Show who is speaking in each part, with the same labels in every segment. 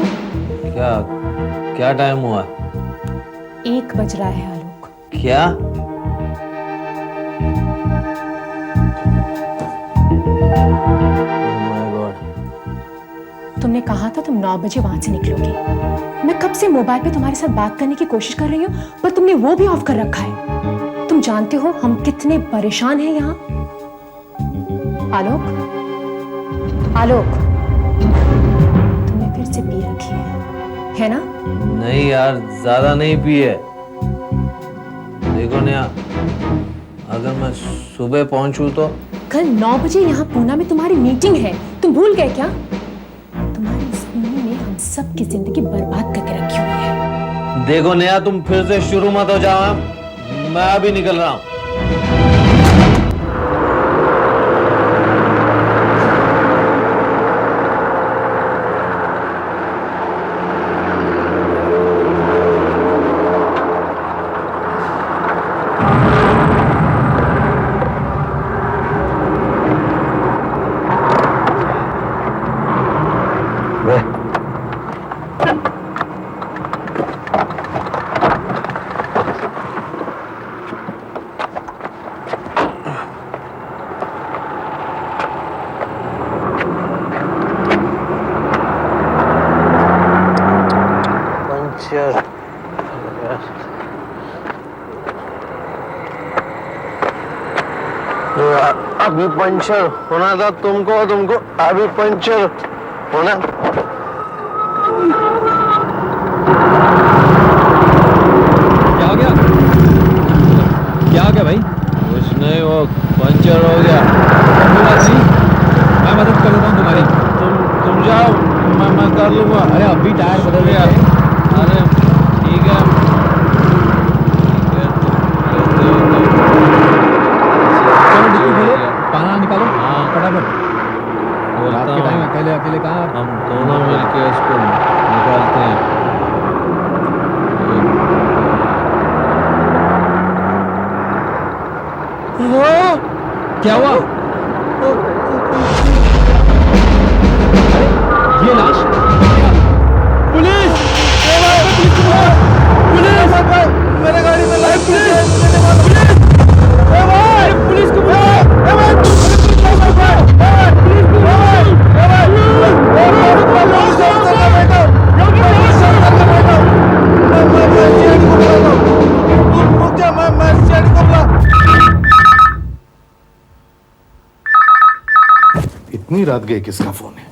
Speaker 1: क्या क्या टाइम हुआ?
Speaker 2: 1 बज रहा है आलोक।
Speaker 1: क्या? My God.
Speaker 2: तुमने कहा था तुम 9 बजे वहां से निकलोगे। मैं कब से मोबाइल पे तुम्हारे साथ बात करने की कोशिश कर रही हूँ, पर तुमने वो भी ऑफ कर रखा है। तुम जानते हो हम कितने परेशान हैं यहाँ। आलोक, आलोक, तुमने फिर से पी रखी है ना?
Speaker 1: नहीं यार, ज्यादा नहीं पिए। देखो नेहा, अगर मैं सुबह पहुंचूं तो
Speaker 2: कल 9 बजे यहाँ पूना में तुम्हारी मीटिंग है, तुम भूल गए क्या? तुम्हारी इस पीने में हम सब की जिंदगी बर्बाद करके रखी हुई है।
Speaker 1: देखो नेहा, तुम फिर से शुरू मत हो जाओ। मैं अभी निकल रहा हूं। अभी पंचर होना था तुमको अभी पंचर होना।
Speaker 3: क्या हो गया? क्या हो गया भाई?
Speaker 1: कुछ नहीं, वो पंचर हो गया।
Speaker 3: कोई बात नहीं, मैं मदद कर देता हूँ तुम्हारी।
Speaker 1: तुम जाओ, मैं कर लूंगा।
Speaker 3: अरे अभी टायर बदल गया।
Speaker 1: अरे ठीक है,
Speaker 3: चलो डिक्की खोलो, पाना निकालो।
Speaker 1: हाँ।
Speaker 3: फटाफट। रात के टाइम अकेले अकेले कहाँ?
Speaker 1: हम दोनों मिलके इसको निकालते हैं।
Speaker 3: क्या हुआ? ये लाश? पुलिस! पुलिस को बुलाओ! पुलिस! मेरे गाड़ी में लाश! पुलिस! पुलिस को बुलाओ!
Speaker 4: इतनी रात गए, किसका फोन है?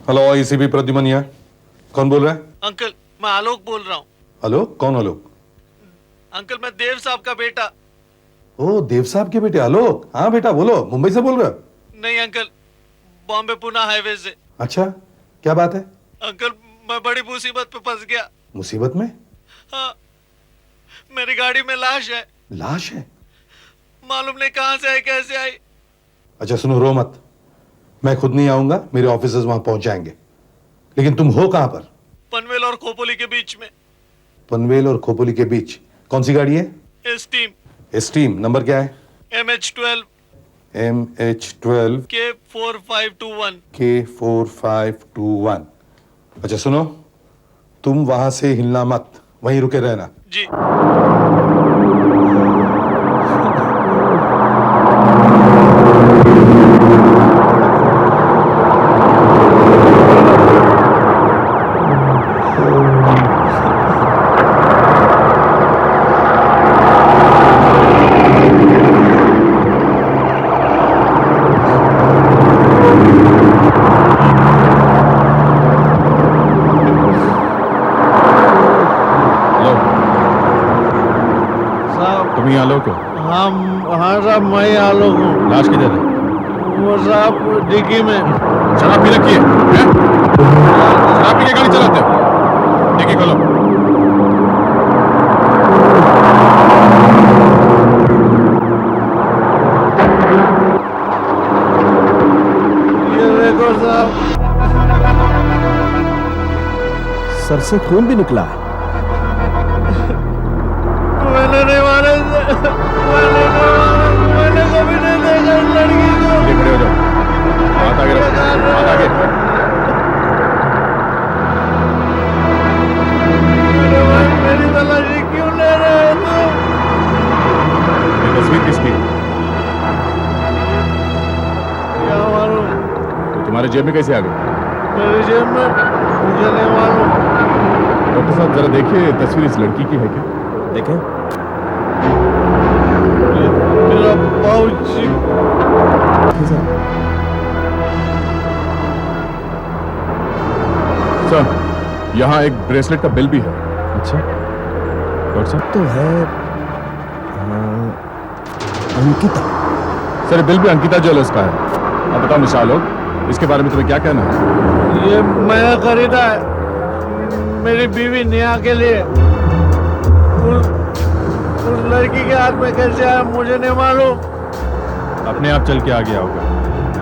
Speaker 4: हेलो, एसीपी प्रद्युमन यहाँ। कौन बोल रहा है?
Speaker 5: अंकल, मैं आलोक बोल रहा हूँ।
Speaker 4: आलोक? कौन आलोक?
Speaker 5: अंकल, मैं देव साहब का बेटा।
Speaker 4: ओ, देव साहब के बेटे आलोक। हाँ बेटा, बोलो। मुंबई से बोल रहे हो?
Speaker 5: नहीं अंकल, बॉम्बे पुणे हाईवे से।
Speaker 4: अच्छा, क्या बात है?
Speaker 5: अंकल, मैं बड़ी मुसीबत पे फंस गया।
Speaker 4: मुसीबत में?
Speaker 5: हाँ, मेरी गाड़ी में लाश है।
Speaker 4: लाश है?
Speaker 5: मालूम नहीं कहाँ से आई, कैसे आई।
Speaker 4: अच्छा सुनो, रो मत। मैं खुद नहीं आऊंगा, मेरे ऑफिसर्स वहां पहुंच जाएंगे। लेकिन तुम हो कहां पर?
Speaker 5: पनवेल और खोपोली के बीच में।
Speaker 4: पनवेल और खोपोली के बीच? कौन सी गाड़ी है?
Speaker 5: एस्टीम।
Speaker 4: एस्टीम। नंबर क्या है?
Speaker 5: MH12
Speaker 4: MH12
Speaker 5: K4521।
Speaker 4: K4521। अच्छा सुनो, तुम वहां से हिलना मत, वहीं रुके रहना।
Speaker 5: जी।
Speaker 3: तुम ही आलोक हो?
Speaker 1: हाँ साहब, मैं ही आलोक हूँ।
Speaker 3: लाश किधर है?
Speaker 1: वो साहब डिग्गी में।
Speaker 3: शराब पी रखी है? शराब पी के गाड़ी चलाते हो? डिग्गी खोलो।
Speaker 1: ये देखो साहब,
Speaker 3: सर से खून भी निकला है।
Speaker 1: मैंने नहीं मारा इसे। मैंने कभी नहीं देखा इस लड़की को।
Speaker 3: खड़े हो जाओ। आगे रखो, हाथ आगे।
Speaker 5: मेरे भाई मेरी तलाशी क्यों ले रहे हो तुम?
Speaker 3: ये तस्वीर किसकी?
Speaker 5: क्या मालूम?
Speaker 3: तो तुम्हारे जेब में कैसे आ गई?
Speaker 5: मेरी जेब में मुझे नहीं मालूम।
Speaker 3: डॉक्टर साहब जरा देखिए, तस्वीर इस लड़की की है क्या? देखें।
Speaker 5: मेरा पाउच।
Speaker 3: सर, यहाँ एक ब्रेसलेट का बिल भी है। अच्छा डॉक्टर साहब,
Speaker 6: तो है अंकिता।
Speaker 3: सर ये बिल भी अंकिता ज्वेलर्स का है। अब बताओ निशा लोग, इसके बारे में तुम्हें क्या कहना है?
Speaker 5: ये मैंने खरीदा है मेरी बीवी नेहा के लिए। उस लड़की के हाथ में कैसे आया मुझे नहीं मालूम।
Speaker 3: अपने आप चल के आ गया होगा।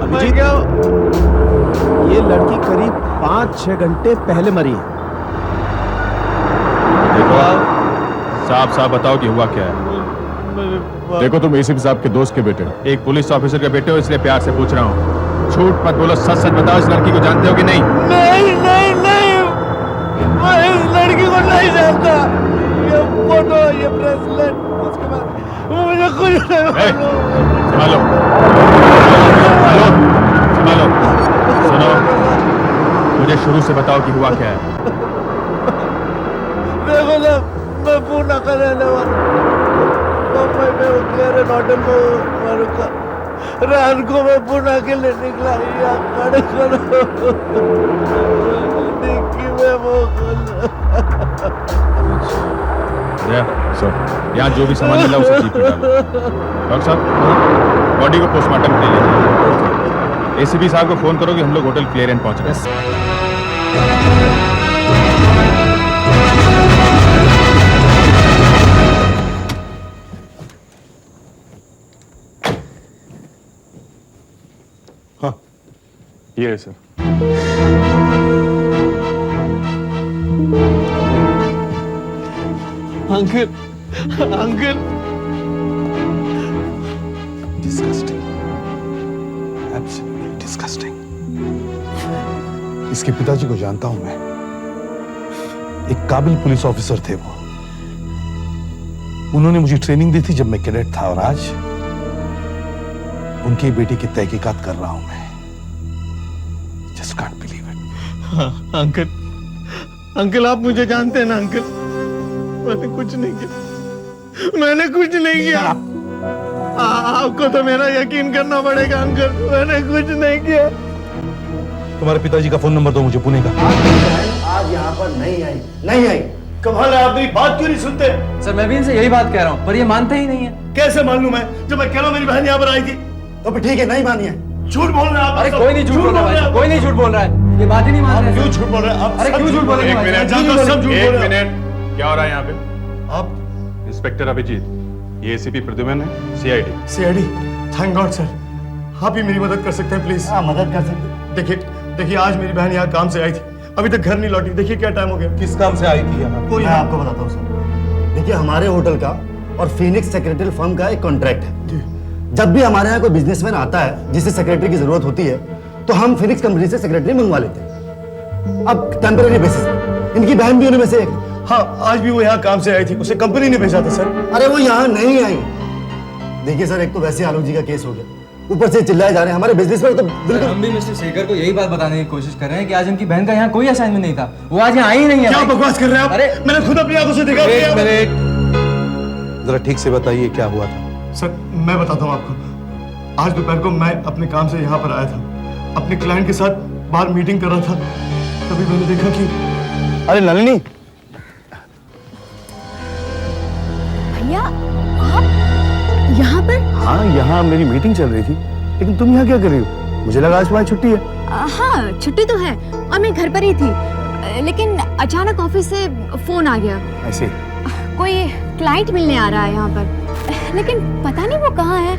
Speaker 5: मैं क्या
Speaker 6: ये लड़की करीब 5-6 घंटे पहले मरी है।
Speaker 3: देखो साफ साफ बताओ कि हुआ क्या है। देखो तुम एसीपी साहब के दोस्त के बेटे हो, एक पुलिस ऑफिसर के बेटे हो, इसलिए प्यार से पूछ रहा हूँ। झूठ मत बोलो, सच सच बताओ, इस लड़की को जानते हो कि नहीं?
Speaker 5: नहीं नहीं नहीं, मैं इस लड़की को नहीं जानता। ये फोटो, ये ब्रेसलेट, उसके बाद मुझे कुछ नहीं मालूम।
Speaker 3: संभालो संभालो, सुनो, मुझे शुरू से बताओ कि हुआ क्या है।
Speaker 5: देखो ना, मैं पूना करने वाला मुंबई में उतरे नोटम को मरुका रात को मैं पूना के लिए निकला। या खड़े करो डिक्की में वो
Speaker 3: यहाँ जो भी सामान मिला उसे जीप में डालो। डॉक्टर साहब बॉडी को पोस्टमार्टम के लिए ले जाइए। एसीपी साहब को फोन करो कि हम लोग होटल क्लियर एंड पहुंच रहे हैं।
Speaker 4: हाँ
Speaker 3: ये है sir.
Speaker 5: Uncle uncle
Speaker 4: disgusting, absolutely disgusting. इसके पिताजी को जानता हूं मैं, एक काबिल पुलिस ऑफिसर थे वो। उन्होंने मुझे ट्रेनिंग दी थी जब मैं कैडेट था, और आज उनकी बेटी की तहकीकात कर रहा हूं मैं। Just can't believe it.
Speaker 5: हाँ, अंकल आप मुझे जानते हैं ना अंकल? मैंने कुछ नहीं किया, मैंने कुछ नहीं किया। आपको तो मेरा यकीन करना पड़ेगा अंकल, मैंने कुछ नहीं किया।
Speaker 4: तुम्हारे पिताजी का फोन नंबर दो मुझे, पुणे का।
Speaker 6: आज यहाँ पर नहीं आई।
Speaker 7: कमाल है, आप मेरी बात क्यों नहीं सुनते?
Speaker 8: सर मैं भी इनसे यही बात कह रहा हूँ, पर ये मानते ही नहीं है।
Speaker 7: कैसे मान लूं मैं, जब मैं कह रहा हूं मेरी बहन यहाँ पर आई थी?
Speaker 6: तो फिर ठीक है, नहीं मानी है।
Speaker 7: झूठ बोल रहे हैं आप।
Speaker 8: अरे कोई नहीं झूठ बोल रहा है, कोई नहीं झूठ बोल रहा है, ये बात ही नहीं मान रहे।
Speaker 7: क्यों झूठ बोल रहे हैं आप?
Speaker 8: अरे क्यों झूठ बोल रहे हैं?
Speaker 3: एक
Speaker 7: जानता हूं सब झूठ बोल
Speaker 3: एक
Speaker 7: रहे हैं।
Speaker 3: मिनट, क्या हो रहा है यहाँ पे?
Speaker 7: आप
Speaker 3: इंस्पेक्टर अभिजीत, ये एसीपी प्रद्युम्न है, CID.
Speaker 7: CID, thank God sir, आप ही मेरी मदद कर सकते हैं प्लीज।
Speaker 6: हाँ, मदद कर सकते।
Speaker 7: देखिए आज मेरी बहन यहाँ काम से आई थी, अभी तक घर नहीं लौटी। देखिए क्या टाइम हो गया।
Speaker 4: किस काम से आई थी यहाँ?
Speaker 7: कोई
Speaker 6: मैं आपको बताता हूँ सर। देखिए हमारे होटल का और फिनिक्स सेक्रेटरी फर्म का एक कॉन्ट्रैक्ट है। जब भी हमारे यहाँ कोई बिजनेसमैन आता है जिसे सेक्रेटरी की जरूरत होती है, तो हम फिनिक्स कंपनी से सेक्रेटरी मंगवा लेते हैं। अब टेम्परेरी बेसिस पे। इनकी बहन भी उनमें से एक।
Speaker 7: हाँ, आज भी वो यहाँ काम से आई थी, उसे कंपनी ने भेजा था सर।
Speaker 6: अरे वो यहाँ नहीं आई। देखिए सर, एक तो वैसे आलोक जी का केस हो गया, ऊपर से चिल्लाए जा रहे हैं हमारे बिजनेस में। तो बिल्कुल
Speaker 8: हम भी मिस्टर शेखर को यही बात बताने की कोशिश कर रहे हैं कि आज उनकी बहन का यहाँ कोई असाइनमेंट नहीं था, वो आज यहाँ आई ही नहीं है।
Speaker 7: क्या बकवास कर रहे हैं आप?
Speaker 8: अरे
Speaker 7: मैंने खुद अपनी आंखों से देखा।
Speaker 4: एक मिनट, जरा ठीक से बताइए क्या हुआ था।
Speaker 7: सर मैं बताता हूँ आपको। आज दोपहर को मैं अपने काम से यहाँ पर आया था, अपने क्लाइंट के साथ बाहर मीटिंग कर रहा था, तभी मैंने देखा कि
Speaker 6: अरे नलिनी,
Speaker 2: भैया आप यहाँ पर?
Speaker 6: हाँ यहाँ मेरी मीटिंग चल रही थी, लेकिन तुम यहाँ क्या कर रही हो? मुझे लगा आज तुम्हारी छुट्टी है।
Speaker 9: हाँ छुट्टी तो है और मैं घर पर ही थी, लेकिन अचानक ऑफिस से फोन आ गया।
Speaker 6: ऐसे
Speaker 9: कोई क्लाइंट मिलने आ रहा है यहाँ पर, लेकिन पता नहीं वो कहाँ है।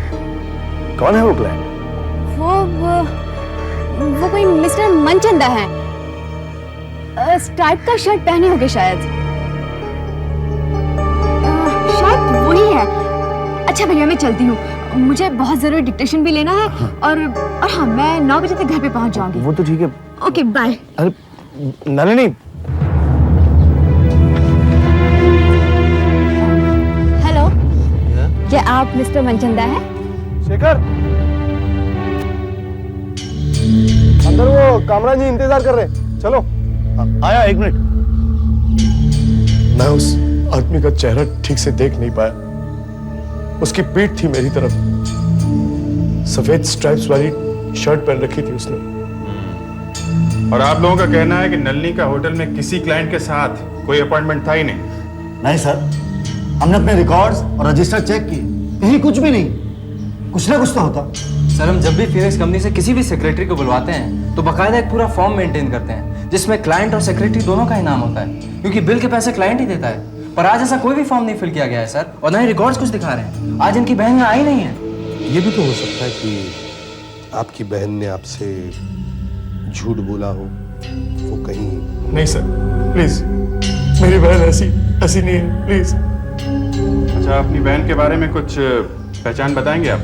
Speaker 6: कौन है वो क्लाइंट?
Speaker 9: वो कोई मिस्टर मनचंदा है, स्ट्राइप का शर्ट पहने होंगे शायद। शायद वही है। अच्छा भैया मैं चलती हूँ, मुझे बहुत जरूरी डिक्टेशन भी लेना है और हाँ, मैं 9 बजे तक घर पे पहुंच जाऊंगी।
Speaker 7: वो तो ठीक है।
Speaker 9: Okay bye.
Speaker 7: अरे नलिनी,
Speaker 9: हेलो, क्या आप मिस्टर मनचंदा हैं?
Speaker 7: शेखर, अंदर वो कामरान जी इंतजार कर रहे हैं, चलो। आया, 1 मिनट। मैं उस आदमी का चेहरा ठीक से देख नहीं पाया। उसकी पीठ थी मेरी तरफ, सफेद स्ट्राइप्स वाली शर्ट पहन रखी थी उसने।
Speaker 3: और आप लोगों का कहना है कि नलिनी का होटल में किसी क्लाइंट के साथ कोई अपॉइंटमेंट था ही नहीं?
Speaker 6: नहीं सर, हमने अपने रिकॉर्ड्स और रजिस्टर चेक किए, कहीं कुछ भी नहीं। कुछ ना कुछ तो होता।
Speaker 8: सर, हम जब भी फिनिक्स कंपनी से किसी भी सेक्रेटरी को बुलवाते हैं तो बकायदा एक पूरा फॉर्म मेंटेन करते हैं जिसमें क्लाइंट और सेक्रेटरी दोनों का ही नाम होता है, क्योंकि बिल के पैसे क्लाइंट ही देता है। पर आज ऐसा कोई भी फॉर्म नहीं फिल किया गया है सर, और ना ही रिकॉर्ड्स कुछ दिखा रहे हैं। आज इनकी बहन यहाँ आई नहीं है।
Speaker 4: ये भी तो हो सकता है कि आपकी बहन ने आपसे झूठ बोला हो, वो कहीं।
Speaker 7: नहीं सर, प्लीज, मेरी बहन ऐसी नहीं है, प्लीज।
Speaker 3: अच्छा, अपनी बहन के बारे में कुछ पहचान बताएंगे आप?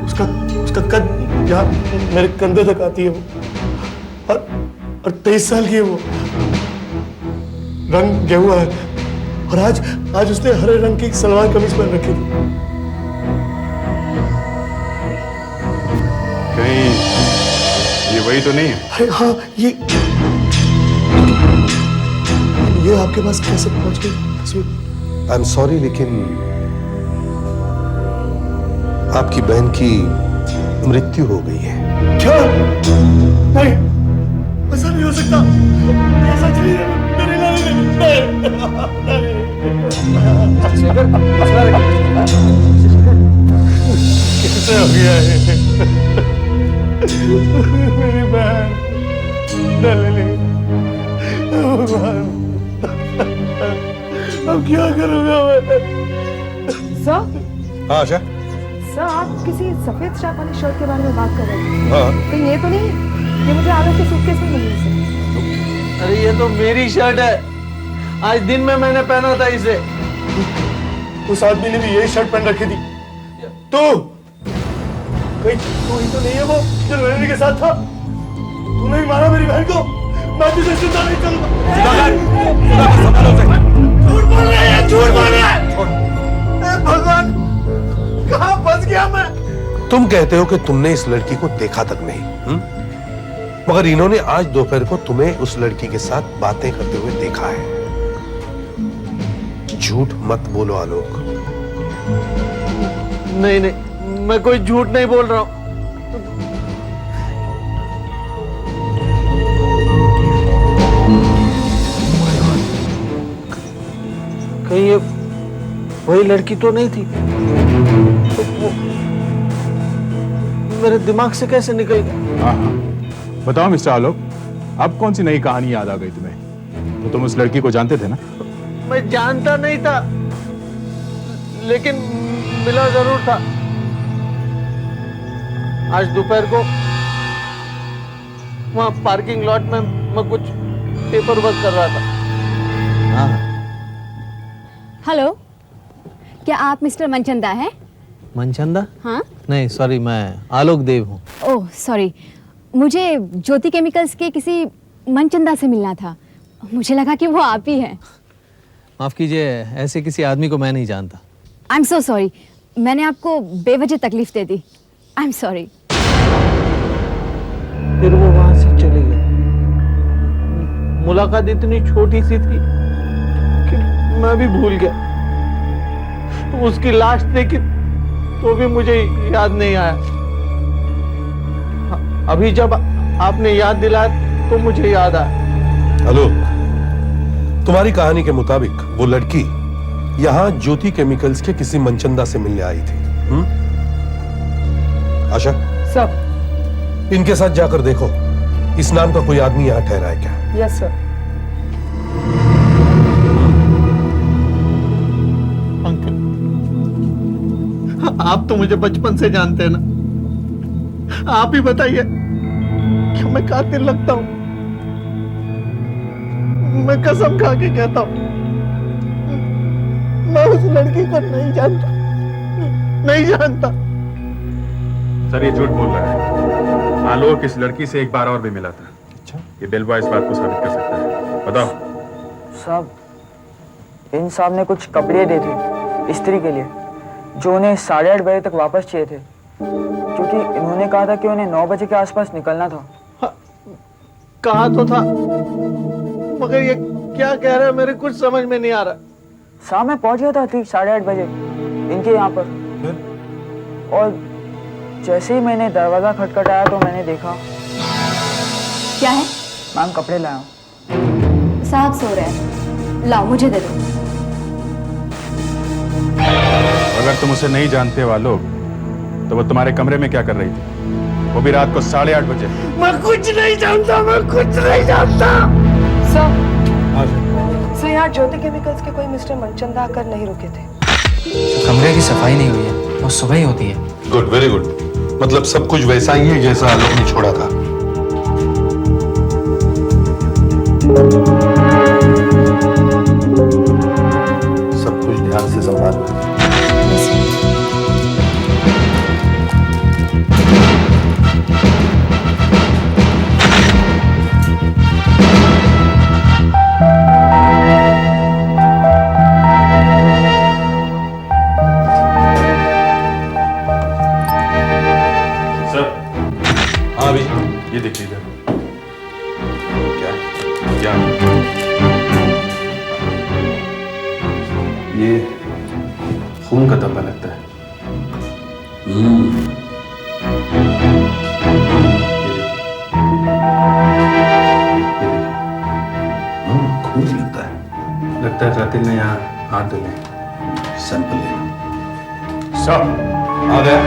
Speaker 7: उसका कद यहाँ मेरे कंधे तक आती है वो, और 23 साल की है वो। रंग गेहुआ है, और आज उसने हरे रंग की सलवार कमीज पहन रखी थी।
Speaker 3: कहीं ये वही तो नहीं है?
Speaker 7: अरे हाँ, ये आपके पास कैसे पहुंच गई तस्वीर?
Speaker 4: आई एम सॉरी, लेकिन आपकी बहन की मृत्यु हो गई है।
Speaker 7: क्या? नहीं, ऐसा नहीं हो सकता। ये सच नहीं है। कैसे हो गया है? मेरी बहन नलिनी, अब क्या करूंगा मैं?
Speaker 2: सर,
Speaker 4: हाँ आशा।
Speaker 2: सर आप किसी सफेद शर्ट वाली शर्ट के बारे में बात कर रहे थे।
Speaker 4: हाँ,
Speaker 2: कहीं ये तो नहीं, ये मुझे आलोक के सूटकेस में मिली है।
Speaker 1: अरे ये तो मेरी शर्ट है, आज दिन में मैंने पहना था इसे।
Speaker 7: उस आदमी ने भी यही शर्ट पहन रखी थी। तू कहीं तू ही तो नहीं है वो जो नलिनी के साथ था? तूने ही मारा मेरी बहन को। मैं तुझे जिंदा नहीं करूंगा। झूठ बोल रहे हैं, झूठ बोल रहे हैं। भगवान, कहाँ फंस गया मैं?
Speaker 4: तुम कहते हो कि तुमने इस लड़की को देखा तक नहीं, मगर इन्होंने आज दोपहर को तुम्हें उस लड़की के साथ बातें करते हुए देखा है। झूठ मत बोलो आलोक।
Speaker 1: नहीं नहीं, मैं कोई झूठ नहीं बोल रहा हूं। कहीं ये वही लड़की तो नहीं थी? तो वो मेरे दिमाग से कैसे निकल गया?
Speaker 3: हाँ, बताओ मिस्टर आलोक, अब कौन सी नई कहानी याद आ गई तुम्हें? तो तुम उस लड़की को जानते थे ना?
Speaker 1: मैं जानता नहीं था, लेकिन मिला जरूर था। आज दोपहर को वहां पार्किंग लॉट में मैं कुछ पेपर वर्क कर रहा था। हाँ।
Speaker 9: हेलो, क्या आप मिस्टर मनचंदा हैं?
Speaker 1: मनचंदा?
Speaker 9: हाँ?
Speaker 1: नहीं सॉरी, मैं आलोक देव हूँ।
Speaker 9: ओह सॉरी, मुझे ज्योति केमिकल्स के किसी मनचंदा से मिलना था। मुझे लगा कि वो आप ही हैं।
Speaker 1: माफ कीजिए, ऐसे किसी आदमी को मैं नहीं जानता।
Speaker 9: आई एम सो सॉरी, मैंने आपको बेवजह तकलीफ दे दी। I am sorry.
Speaker 1: फिर वो वहां से चले गए। मुलाकात इतनी छोटी सी थी कि मैं भी भूल गया। तो उसकी लाश देखी तो भी मुझे याद नहीं आया। अभी जब आपने याद दिलाया तो मुझे याद आया।
Speaker 4: आलोक, तुम्हारी कहानी के मुताबिक वो लड़की यहाँ ज्योति केमिकल्स के किसी मनचंदा से मिलने आई थी। आशा,
Speaker 2: सर।
Speaker 4: इनके साथ जाकर देखो, इस नाम का कोई आदमी यहाँ ठहरा है क्या?
Speaker 2: Yes sir.
Speaker 5: अंकल, आप तो मुझे बचपन से जानते हैं ना। आप ही बताइए, क्या मैं कातिल लगता हूं? मैं कसम खा के कहता हूं, मैं उस लड़की को नहीं जानता। नहीं जानता।
Speaker 3: सर ये झूठ बोल रहा है। आलोक इस लड़की से एक बार और भी मिला था। अच्छा, ये बिल बॉय इस बात को साबित कर सकता है। बताओ।
Speaker 10: साहब, इन साहब ने कुछ कपड़े दिए थे इस्त्री के लिए, जो उन्हें 8:30 बजे तक वापस चाहिए थे, क्योंकि इन्होंने कहा था कि उन्हें 9 बजे के आसपास निकलना था।
Speaker 5: कहा तो था, मगर ये क्या कह रहा है मेरे कुछ समझ में नहीं आ रहा।
Speaker 10: साहब मैं पहुंच गया था ठीक 8:30 बजे इनके यहाँ पर, और जैसे ही मैंने दरवाजा खटखटाया तो मैंने देखा।
Speaker 9: क्या है?
Speaker 10: मैम कपड़े लाया हूँ।
Speaker 9: साहब सो रहे हैं, लाओ मुझे दे दो।
Speaker 3: अगर तुम उसे नहीं जानते हो आलोक, तो वो तुम्हारे कमरे में क्या कर रही थी? वो भी रात को 8:30 बजे।
Speaker 5: मैं कुछ नहीं जानता, मैं कुछ नहीं जानता।
Speaker 11: सर यहाँ ज्योति केमिकल्स के कोई मिस्टर मनचंदा आकर नहीं रुके थे।
Speaker 8: कमरे की सफाई नहीं हुई है, वो सुबह ही होती है।
Speaker 4: Good, very good. मतलब सब कुछ वैसा ही है जैसा आलोक ने छोड़ा था। सब कुछ ध्यान से संभालना।
Speaker 3: ये देखिए इधर। क्या
Speaker 4: ये
Speaker 3: खून का धब्बा लगता है।
Speaker 4: खून लगता है।
Speaker 3: लगता है कातिल ने यहाँ हाथ धोने।
Speaker 4: सैंपल ले।
Speaker 3: सब
Speaker 4: आ गया।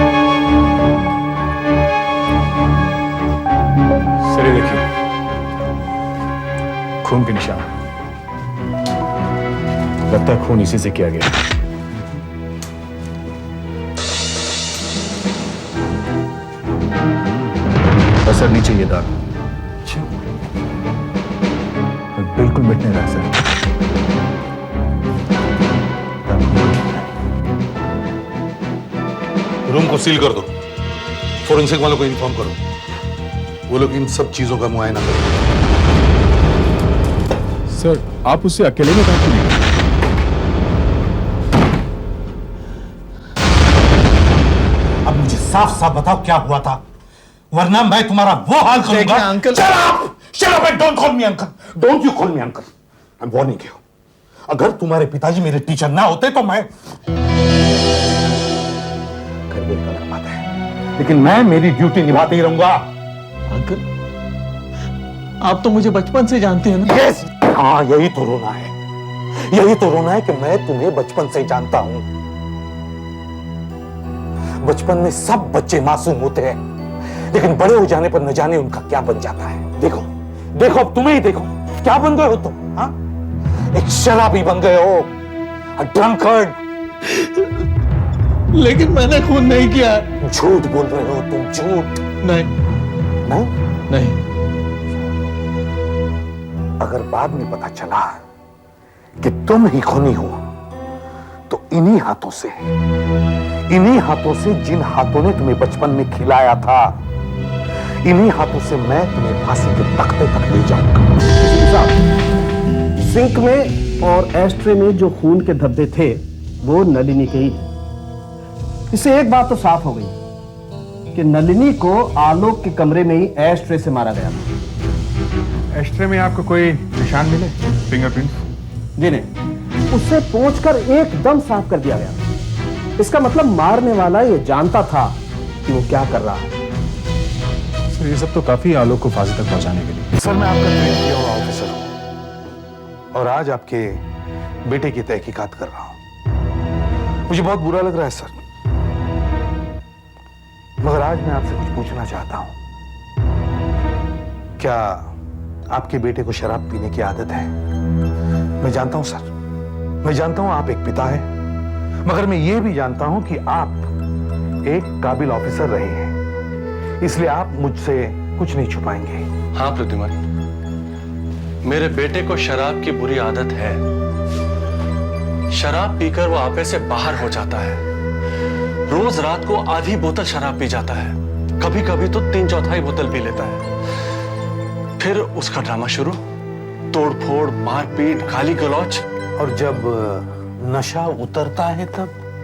Speaker 3: सर ये देखिए, खून के निशान। लगता है खून इसी से किया गया। असर नीचे ये दाग। बिल्कुल मिटने रहा सर।
Speaker 4: रूम को सील कर दो। फोरेंसिक वालों को इन्फॉर्म करो, वो लोग इन सब चीजों का मुआयना करें।
Speaker 3: सर आप उससे अकेले में बात करेंगे?
Speaker 6: अब मुझे साफ साफ बताओ क्या हुआ था, वरना मैं तुम्हारा वो हाल करूंगा।
Speaker 5: Uncle,
Speaker 6: Shut up and don't call me uncle. Don't you call me uncle. I'm warning you. अगर तुम्हारे पिताजी मेरे टीचर ना होते तो मैं घर बोल का लग पाता है, लेकिन मैं मेरी ड्यूटी निभाते ही रहूंगा।
Speaker 5: अंकल, आप तो मुझे बचपन से जानते हैं ना।
Speaker 6: Yes. हाँ, यही तो रोना है, यही तो रोना है कि मैं तुम्हें बचपन से जानता हूं। बचपन में सब बच्चे मासूम होते हैं, लेकिन बड़े हो जाने पर न जाने उनका क्या बन जाता है। देखो देखो, अब तुम्हें ही देखो, क्या बन गए हो तुम? हाँ, एक शराबी बन गए हो, a drunkard।
Speaker 5: लेकिन मैंने खून नहीं किया।
Speaker 6: झूठ बोल रहे हो तुम, झूठ।
Speaker 5: नहीं
Speaker 6: नहीं
Speaker 5: नहीं।
Speaker 6: अगर बाद में पता चला कि तुम ही खूनी हो, तो इन्हीं हाथों से जिन हाथों ने तुम्हें बचपन में खिलाया था, इन्हीं हाथों से मैं तुम्हें फांसी के तख्ते तक ले जाऊंगा।
Speaker 7: सिंक में और एस्ट्रे में जो खून के धब्बे थे वो नलिनी के ही हैं। इससे एक बात तो साफ हो गई कि नलिनी को आलोक के कमरे में ही एस्ट्रे से मारा गया था।
Speaker 3: एस्ट्रे में आपको कोई निशान मिले? फिंगरप्रिंट?
Speaker 7: जी नहीं, उससे पोंछकर एकदम साफ कर दिया गया। इसका मतलब मारने वाला ये जानता था कि वो क्या कर रहा है।
Speaker 3: सर ये सब तो काफी आलोक को फांसी तक पहुंचाने के लिए।
Speaker 4: सर मैं आपका ट्रेन किया हुआ ऑफिसर हूं और आज आपके बेटे की तहकीकात कर रहा हूं। मुझे बहुत बुरा लग रहा है सर, मगर आज मैं आपसे कुछ पूछना चाहता हूं। क्या आपके बेटे को शराब पीने की आदत है? मैं जानता हूं सर, मैं जानता हूं आप एक पिता हैं, मगर मैं ये भी जानता हूं कि आप एक काबिल ऑफिसर रहे हैं, इसलिए आप मुझसे कुछ नहीं छुपाएंगे।
Speaker 12: हाँ प्रद्युमन, मेरे बेटे को शराब की बुरी आदत है। शराब पीकर वो आपे से बाहर हो जाता है रोज रात को आधी बोतल शराब पी जाता है, कभी कभी तो 3/4 बोतल पी लेता है। फिर उसका ड्रामा शुरू, तोड़फोड़, मारपीट, गाली गलौज।
Speaker 4: और जब नशा उतरता है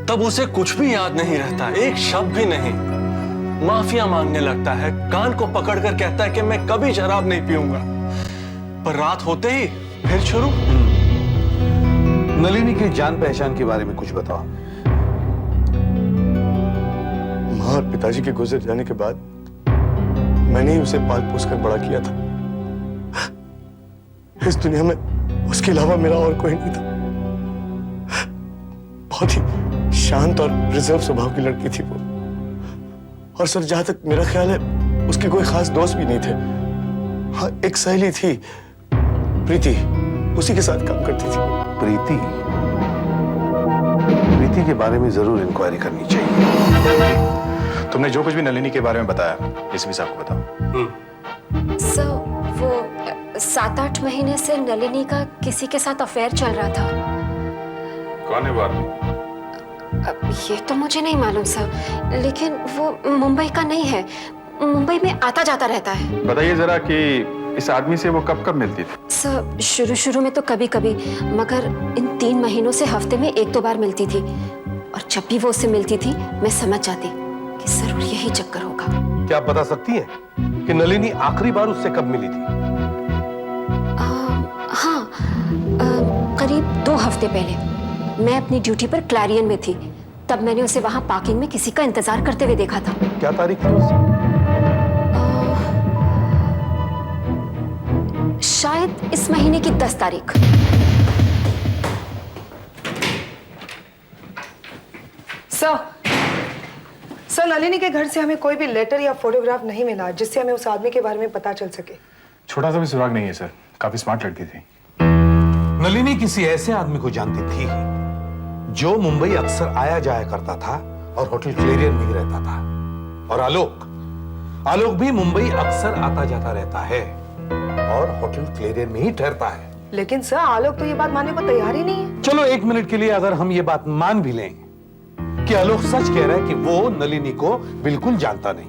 Speaker 4: तब
Speaker 12: उसे कुछ भी याद नहीं रहता, एक शब्द भी नहीं। माफिया मांगने लगता है, कान को पकड़कर कहता है कि मैं कभी शराब नहीं पीऊंगा। पर रात होते ही फिर शुरू।
Speaker 4: नलिनी की जान पहचान के बारे में कुछ बताओ।
Speaker 7: माँ और पिताजी के गुजर जाने के बाद मैंने ही उसे पाल पोस कर बड़ा किया था। इस दुनिया में उसके अलावा मेरा और कोई नहीं था। बहुत ही शांत और रिजर्व स्वभाव की लड़की थी वो। और सर, जहां तक मेरा ख्याल है, उसके कोई खास दोस्त भी नहीं थे। हाँ, एक सहेली थी, प्रीति, उसी के साथ काम करती थी।
Speaker 4: प्रीति के बारे में जरूर इंक्वायरी करनी चाहिए।
Speaker 3: तुमने जो कुछ भी नलिनी के बारे में बताया, एसीपी साहब को बताओ।
Speaker 2: सर, वो 7-8 महीने से नलिनी का किसी के साथ अफेयर चल रहा था।
Speaker 3: कौन है वो आदमी?
Speaker 2: ये तो मुझे नहीं मालूम सर, लेकिन वो मुंबई का नहीं है, मुंबई में आता जाता रहता है।
Speaker 3: बताइए जरा कि इस आदमी से वो कब कब मिलती थी?
Speaker 2: सर, शुरू में तो कभी कभी, मगर इन 3 महीनों से हफ्ते में 1-2 बार मिलती थी। और जब भी वो उससे मिलती थी, मैं समझ जाती कि जरूर यही चक्कर होगा।
Speaker 4: क्या आप बता सकती हैं कि नलिनी आखिरी बार उससे कब मिली थी?
Speaker 2: हाँ, करीब 2 हफ्ते पहले। मैं अपनी ड्यूटी पर क्लैरियन में थी, तब मैंने उसे वहां पार्किंग में किसी का इंतजार करते हुए देखा था।
Speaker 4: क्या तारीख थी उस?
Speaker 2: शायद इस महीने की 10 तारीख।
Speaker 11: सर, नलिनी के घर से हमें कोई भी लेटर या फोटोग्राफ नहीं मिला जिससे हमें उस आदमी के बारे में पता चल सके।
Speaker 3: छोटा सा भी सुराग नहीं है सर, काफी स्मार्ट लड़की थी।
Speaker 4: नलिनी किसी ऐसे आदमी को जानती थी जो मुंबई अक्सर आया जाया करता था और होटल क्लेरियन में ही रहता था। और आलोक भी मुंबई अक्सर आता जाता रहता है और होटल क्लेरियन में ही ठहरता है।
Speaker 11: लेकिन सर, आलोक तो ये बात मानने को तैयार ही नहीं है।
Speaker 4: चलो 1 मिनट के लिए अगर हम ये बात मान भी लें कि आलोक सच कह रहा है कि वो नलिनी को बिल्कुल जानता नहीं,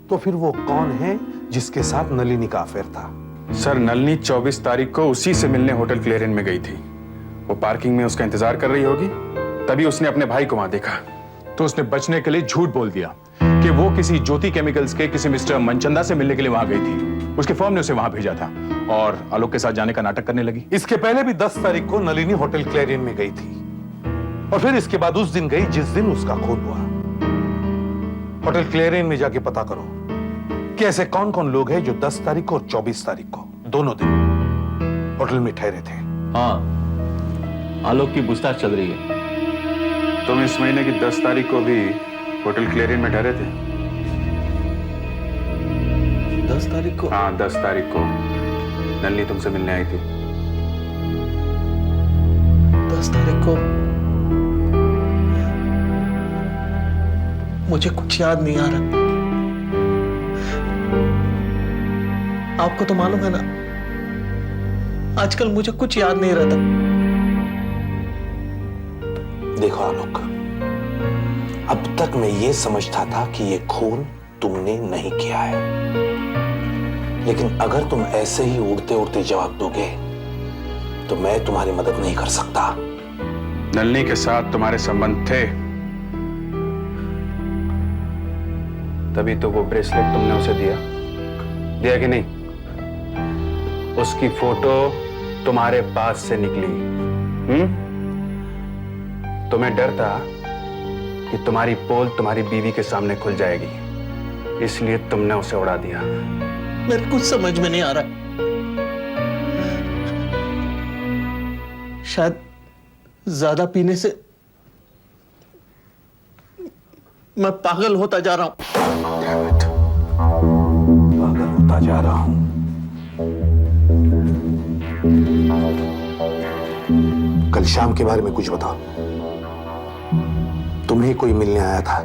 Speaker 4: तो फिर वो कौन है जिसके साथ नलिनी का अफेयर था?
Speaker 3: सर, नलिनी 24 तारीख को उसी से मिलने होटल क्लेरियन में गई थी। वो पार्किंग में उसका इंतजार कर रही होगी, तभी उसने अपने भाई को वहां देखा। तो उसने बचने के लिए झूठ बोल दिया कि वो किसी ज्योति केमिकल्स के किसी मिस्टर मनचंदा से मिलने के लिए वहां गई थी। उसके फर्म ने उसे वहां भेजा था और आलोक के साथ जाने का नाटक करने लगी।
Speaker 4: इसके पहले भी 10 तारीख को नलिनी होटल क्लेरियन में गई थी और फिर इसके बाद उस दिन गई जिस दिन उसका खून हुआ। होटल क्लेरियन में जाके पता करो कि ऐसे कौन कौन लोग हैं जो 10 तारीख को और 24 तारीख को दोनों दिन होटल में ठहरे थे।
Speaker 1: हाँ, आलोक की पूछताछ चल रही है।
Speaker 3: तुम इस महीने की 10 तारीख को भी होटल क्लेरियन में ठहरे थे?
Speaker 1: 10 तारीख को?
Speaker 3: हाँ, 10 तारीख को नलिनी तुमसे मिलने आई थी।
Speaker 1: 10 तारीख को मुझे कुछ याद नहीं आ रहा। आपको तो मालूम है ना, आजकल मुझे कुछ याद नहीं रहता।
Speaker 4: देखो आलोक, अब तक मैं ये समझता था कि ये खून तुमने नहीं किया है, लेकिन अगर तुम ऐसे ही उड़ते उड़ते जवाब दोगे तो मैं तुम्हारी मदद नहीं कर सकता।
Speaker 3: नलिनी के साथ तुम्हारे संबंध थे, तभी तो वो ब्रेसलेट तुमने उसे दिया कि नहीं? उसकी फोटो तुम्हारे पास से निकली। तुम्हें डर था कि तुम्हारी पोल तुम्हारी बीवी के सामने खुल जाएगी, इसलिए तुमने उसे उड़ा दिया।
Speaker 1: मेरे कुछ समझ में नहीं आ रहा। शायद ज्यादा पीने से मैं पागल होता जा रहा हूं।
Speaker 4: पागल होता जा रहा हूं। कल शाम के बारे में कुछ बताओ। तुम्हें कोई मिलने आया था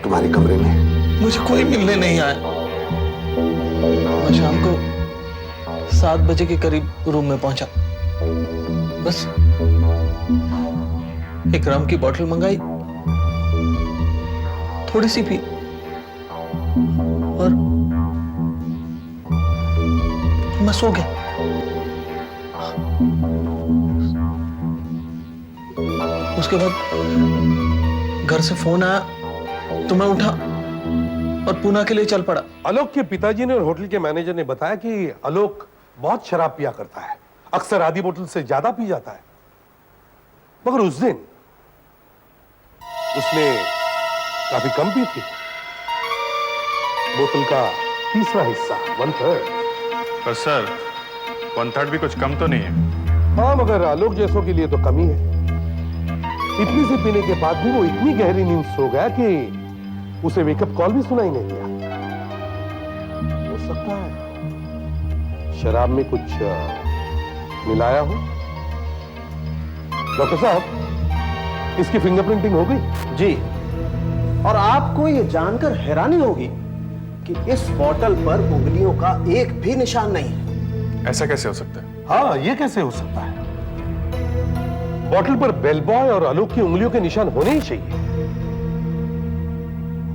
Speaker 4: तुम्हारे कमरे में?
Speaker 1: मुझे कोई मिलने नहीं आया। मैं शाम को 7 बजे के करीब रूम में पहुंचा। बस एक रम की बोतल मंगाई
Speaker 12: थोड़ी सी पी और मैं सो गया। उसके बाद घर से फोन आया तो मैं उठा और पूना के लिए चल पड़ा।
Speaker 4: आलोक के पिताजी ने और होटल के मैनेजर ने बताया कि आलोक बहुत शराब पिया करता है, अक्सर आधी बोतल से ज्यादा पी जाता है। मगर उस दिन उसने काफी कम पी थी, बोतल का तीसरा हिस्सा, 1/3।
Speaker 3: पर सर 1/3 भी कुछ कम तो नहीं है।
Speaker 4: हाँ, मगर आलोक जैसों के लिए तो कमी है। इतनी सी पीने के बाद भी वो इतनी गहरी नींद सो गया कि उसे वेकअप कॉल भी सुनाई नहीं दिया। हो सकता है शराब में कुछ मिलाया हो। डॉक्टर साहब, इसकी फिंगरप्रिंटिंग हो गई?
Speaker 1: जी, और आपको ये जानकर हैरानी होगी कि इस बोतल पर उंगलियों का एक भी निशान नहीं है।
Speaker 3: ऐसा कैसे हो सकता है?
Speaker 4: हाँ, ये कैसे हो सकता है? बोतल पर बेलबॉय और आलोक की उंगलियों के निशान होने ही चाहिए।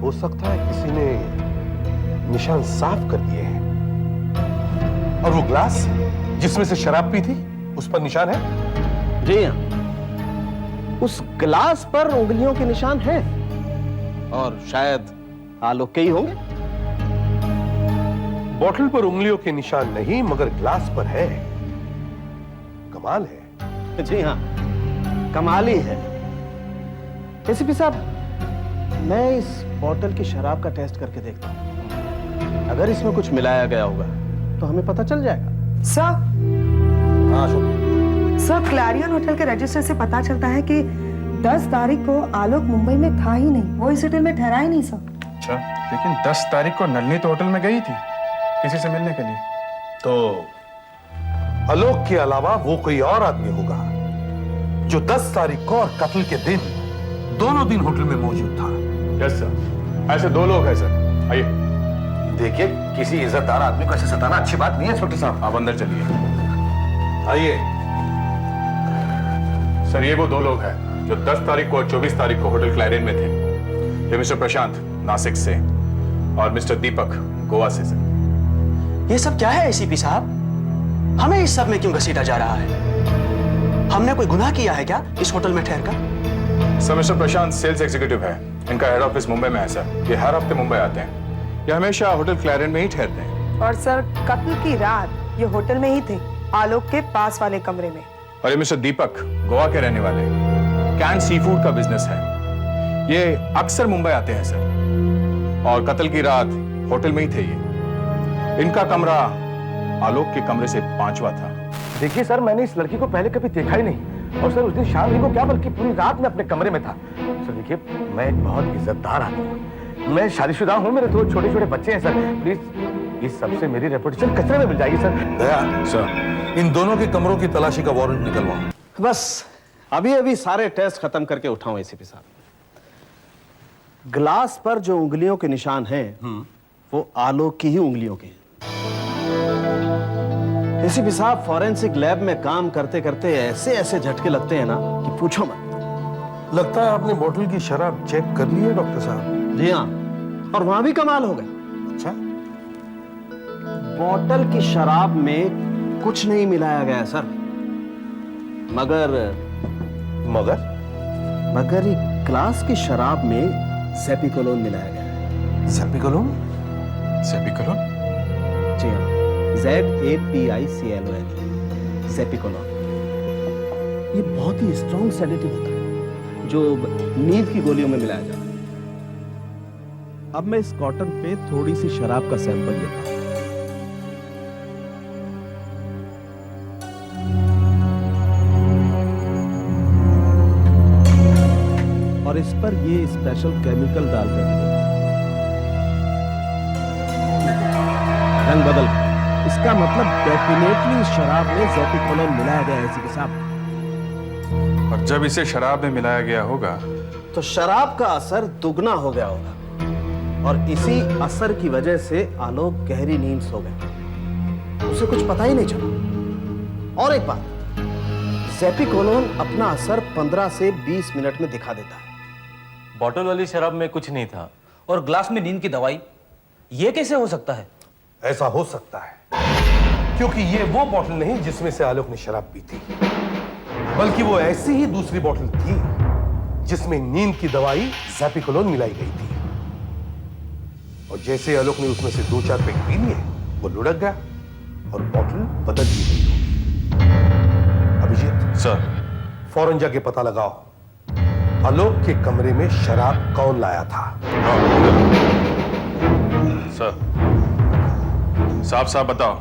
Speaker 4: हो सकता है किसी ने निशान साफ कर दिए हैं। और वो ग्लास जिसमें से शराब पी थी, उस पर निशान है?
Speaker 1: जी हाँ, उस ग्लास पर उंगलियों के निशान हैं और शायद आलोक के ही होंगे।
Speaker 4: बोतल पर उंगलियों के निशान नहीं, मगर ग्लास पर है। कमाल है।
Speaker 1: जी हाँ, कमाल ही है। एसीपी साहब, मैं इस बोतल की शराब का टेस्ट करके देखता हूं। अगर इसमें कुछ मिलाया गया होगा तो हमें पता चल जाएगा।
Speaker 11: सर,
Speaker 4: हाँ शुभ।
Speaker 11: सर, क्लैरियन होटल के रजिस्टर से पता चलता है कि 10 तारीख को आलोक मुंबई में था ही नहीं, वो इस होटल में ठहरा ही नहीं सर।
Speaker 3: अच्छा, लेकिन 10 तारीख को नलिनी तो होटल में गई थी किसी से मिलने के लिए।
Speaker 4: तो आलोक के अलावा वो कोई और आदमी होगा जो 10 तारीख को और कत्ल के दिन दोनों दिन होटल में मौजूद था।
Speaker 3: यस सर, ऐसे 2 लोग हैं सर। आइए।
Speaker 4: देखिए, किसी इज्जतदार आदमी को ऐसे सताना अच्छी बात नहीं है छोटे साहब।
Speaker 3: आप अंदर चलिए।
Speaker 4: आइए।
Speaker 3: सर, ये वो 2 लोग हैं जो 10 तारीख को और 24 तारीख को होटल क्लैरियन में थे। ये मिस्टर प्रशांत नासिक से और मिस्टर दीपक गोवा से सर।
Speaker 1: ये सब क्या है एसीपी साहब? हमें इस सब में क्यों घसीटा जा रहा है? हमने कोई गुनाह किया है क्या इस होटल में ठहरकर?
Speaker 3: सर, मिस्टर प्रशांत सेल्स एग्जीक्यूटिव है। इनका हेड ऑफिस मुंबई में है सर। ये हर हफ्ते मुंबई आते हैं। ये हमेशा होटल क्लैरियन में ही ठहरते हैं।
Speaker 11: और सर, कत्ल की रात ये होटल में ही थे, आलोक के पास वाले कमरे में।
Speaker 3: और ये मिस्टर दीपक गोवा के रहने वाले, कैन सी फूड का बिजनेस है। ये अक्सर मुंबई आते हैं सर, और कत्ल की रात होटल में ही थे ये। इनका कमरा आलोक के कमरे से 5वां था।
Speaker 4: देखिए सर, मैंने इस लड़की को पहले कभी देखा ही नहीं, और सर उस दिन शाम ही को क्या बल्कि पूरी रात में अपने कमरे में था। सर देखिए, मैं एक बहुत इज्जतदार आदमी हूँ, मैं शादीशुदा हूँ, मेरे 2 छोटे-छोटे बच्चे हैं सर। प्लीज इस सबसे मेरी रेपुटेशन कचरे में मिल जाएगी सर।
Speaker 3: दया सर,
Speaker 4: इन दोनों के कमरों की तलाशी का वारंट निकलवाओ।
Speaker 1: बस अभी सारे टेस्ट खत्म करके उठाऊं एसीपी साहब। ग्लास पर जो उंगलियों के निशान हैं, वो आलोक की ही उंगलियों के हैं। एसीपी साहब, फॉरेंसिक लैब में काम करते करते ऐसे झटके लगते हैं ना कि पूछो मत।
Speaker 4: लगता है आपने बोतल की शराब चेक कर ली है डॉक्टर साहब।
Speaker 1: जी हाँ, और वहां भी कमाल हो गए।
Speaker 4: अच्छा,
Speaker 1: बोतल की शराब में कुछ नहीं मिलाया गया सर, मगर ग्लास की शराब में सेपिकोलोन मिलाया गया है।
Speaker 4: सेपिकोलोन?
Speaker 3: सेपिकोलोन?
Speaker 1: जी हाँ, ZAPICLON, सेपिकोलोन। ये बहुत ही स्ट्रॉन्ग सेडेटिव होता है जो नींद की गोलियों में मिलाया जाता है। अब मैं इस कॉटन पे थोड़ी सी शराब का सैंपल लेता हूं। और इस पर ये स्पेशल केमिकल डालकर रंग बदल, इसका मतलब डेफिनेटली शराब में ज़ेपिकोलोन मिलाया गया है एसीपी साहब।
Speaker 3: और जब इसे शराब में मिलाया गया होगा
Speaker 1: तो शराब का असर दुगना हो गया होगा, और इसी असर की वजह से आलोक गहरी नींद सो गए, उसे कुछ पता ही नहीं चला। और एक बात, ज़ेपिकोलोन अपना असर 15 से 20 मिनट में दिखा देता है।
Speaker 12: बॉटल वाली शराब में कुछ नहीं था,
Speaker 13: और ग्लास में नींद की दवाई, ये कैसे हो सकता है?
Speaker 4: ऐसा हो सकता है क्योंकि ये वो बोतल नहीं जिसमें से आलोक ने शराब पी थी, बल्कि वो ऐसी ही दूसरी बोतल थी जिसमें नींद की दवाई ज़ैपिकोलोन मिलाई गई थी। और जैसे आलोक ने उसमें से 2-4 पेग पी लिए, वो लुढ़क गया और बोतल बदल दी गई। अभिजीत
Speaker 3: सर,
Speaker 4: फौरन जाके पता लगाओ आलोक के कमरे में शराब कौन लाया था।
Speaker 3: सर, साफ साफ बताओ,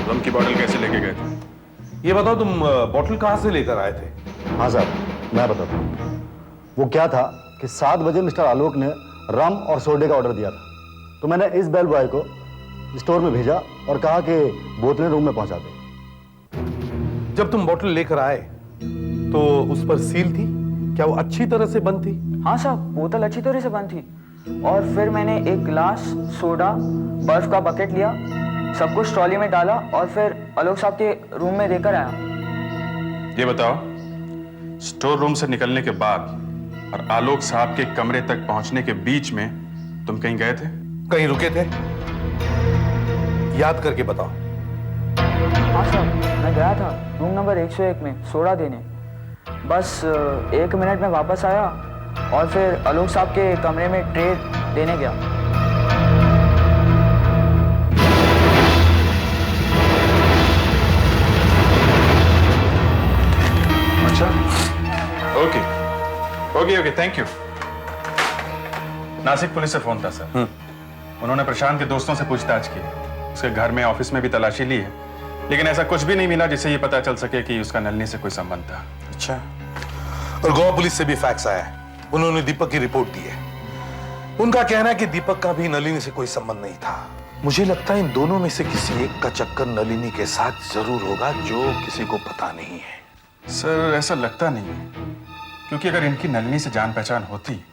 Speaker 3: रम की बोतल कैसे लेके गए थे?
Speaker 4: ये बताओ तुम बोतल कहां से लेकर आए थे?
Speaker 6: हाँ साहब, मैं बताता हूँ। वो क्या था कि 7 बजे मिस्टर आलोक ने रम और सोडे का ऑर्डर दिया था, तो मैंने इस बेल बॉय को स्टोर में भेजा और कहा कि बोतलें रूम में पहुंचा दे।
Speaker 4: जब तुम बोतल लेकर आए तो उस पर सील थी, क्या वो अच्छी तरह से बंद थी?
Speaker 10: हाँ साहब, बोतल अच्छी तरह से बंद थी। और फिर मैंने एक गिलास, सोडा, बर्फ का बकेट लिया, सब कुछ ट्रॉली में डाला और फिर आलोक साहब के रूम में देकर आया।
Speaker 3: ये बताओ, स्टोर रूम से निकलने के बाद और आलोक साहब के कमरे तक पहुंचने के बीच में तुम कहीं गए थे?
Speaker 4: कहीं रुके थे? याद करके बताओ।
Speaker 10: हाँ साहब, मैं गया था रूम नंबर 101 में सोडा देने। बस 1 मिनट में वापस आया और फिर आलोक साहब के कमरे में ट्रे देने गया।
Speaker 3: अच्छा, okay okay okay, thank you. Nashik police से फोन था सर। उन्होंने प्रशांत के दोस्तों से पूछताछ की, उसके घर में, ऑफिस में भी तलाशी ली है, लेकिन ऐसा कुछ भी नहीं मिला जिससे ये पता चल सके कि उसका नलिनी से कोई संबंध था।
Speaker 4: अच्छा, और गोवा पुलिस से भी फैक्स आया है, उन्होंने दीपक की रिपोर्ट दी है। उनका कहना है कि दीपक का भी नलिनी से कोई संबंध नहीं था। मुझे लगता है इन दोनों में से किसी एक का चक्कर नलिनी के साथ जरूर होगा जो किसी को पता नहीं है।
Speaker 3: सर, ऐसा लगता नहीं है, क्योंकि अगर इनकी नलिनी से जान पहचान होती,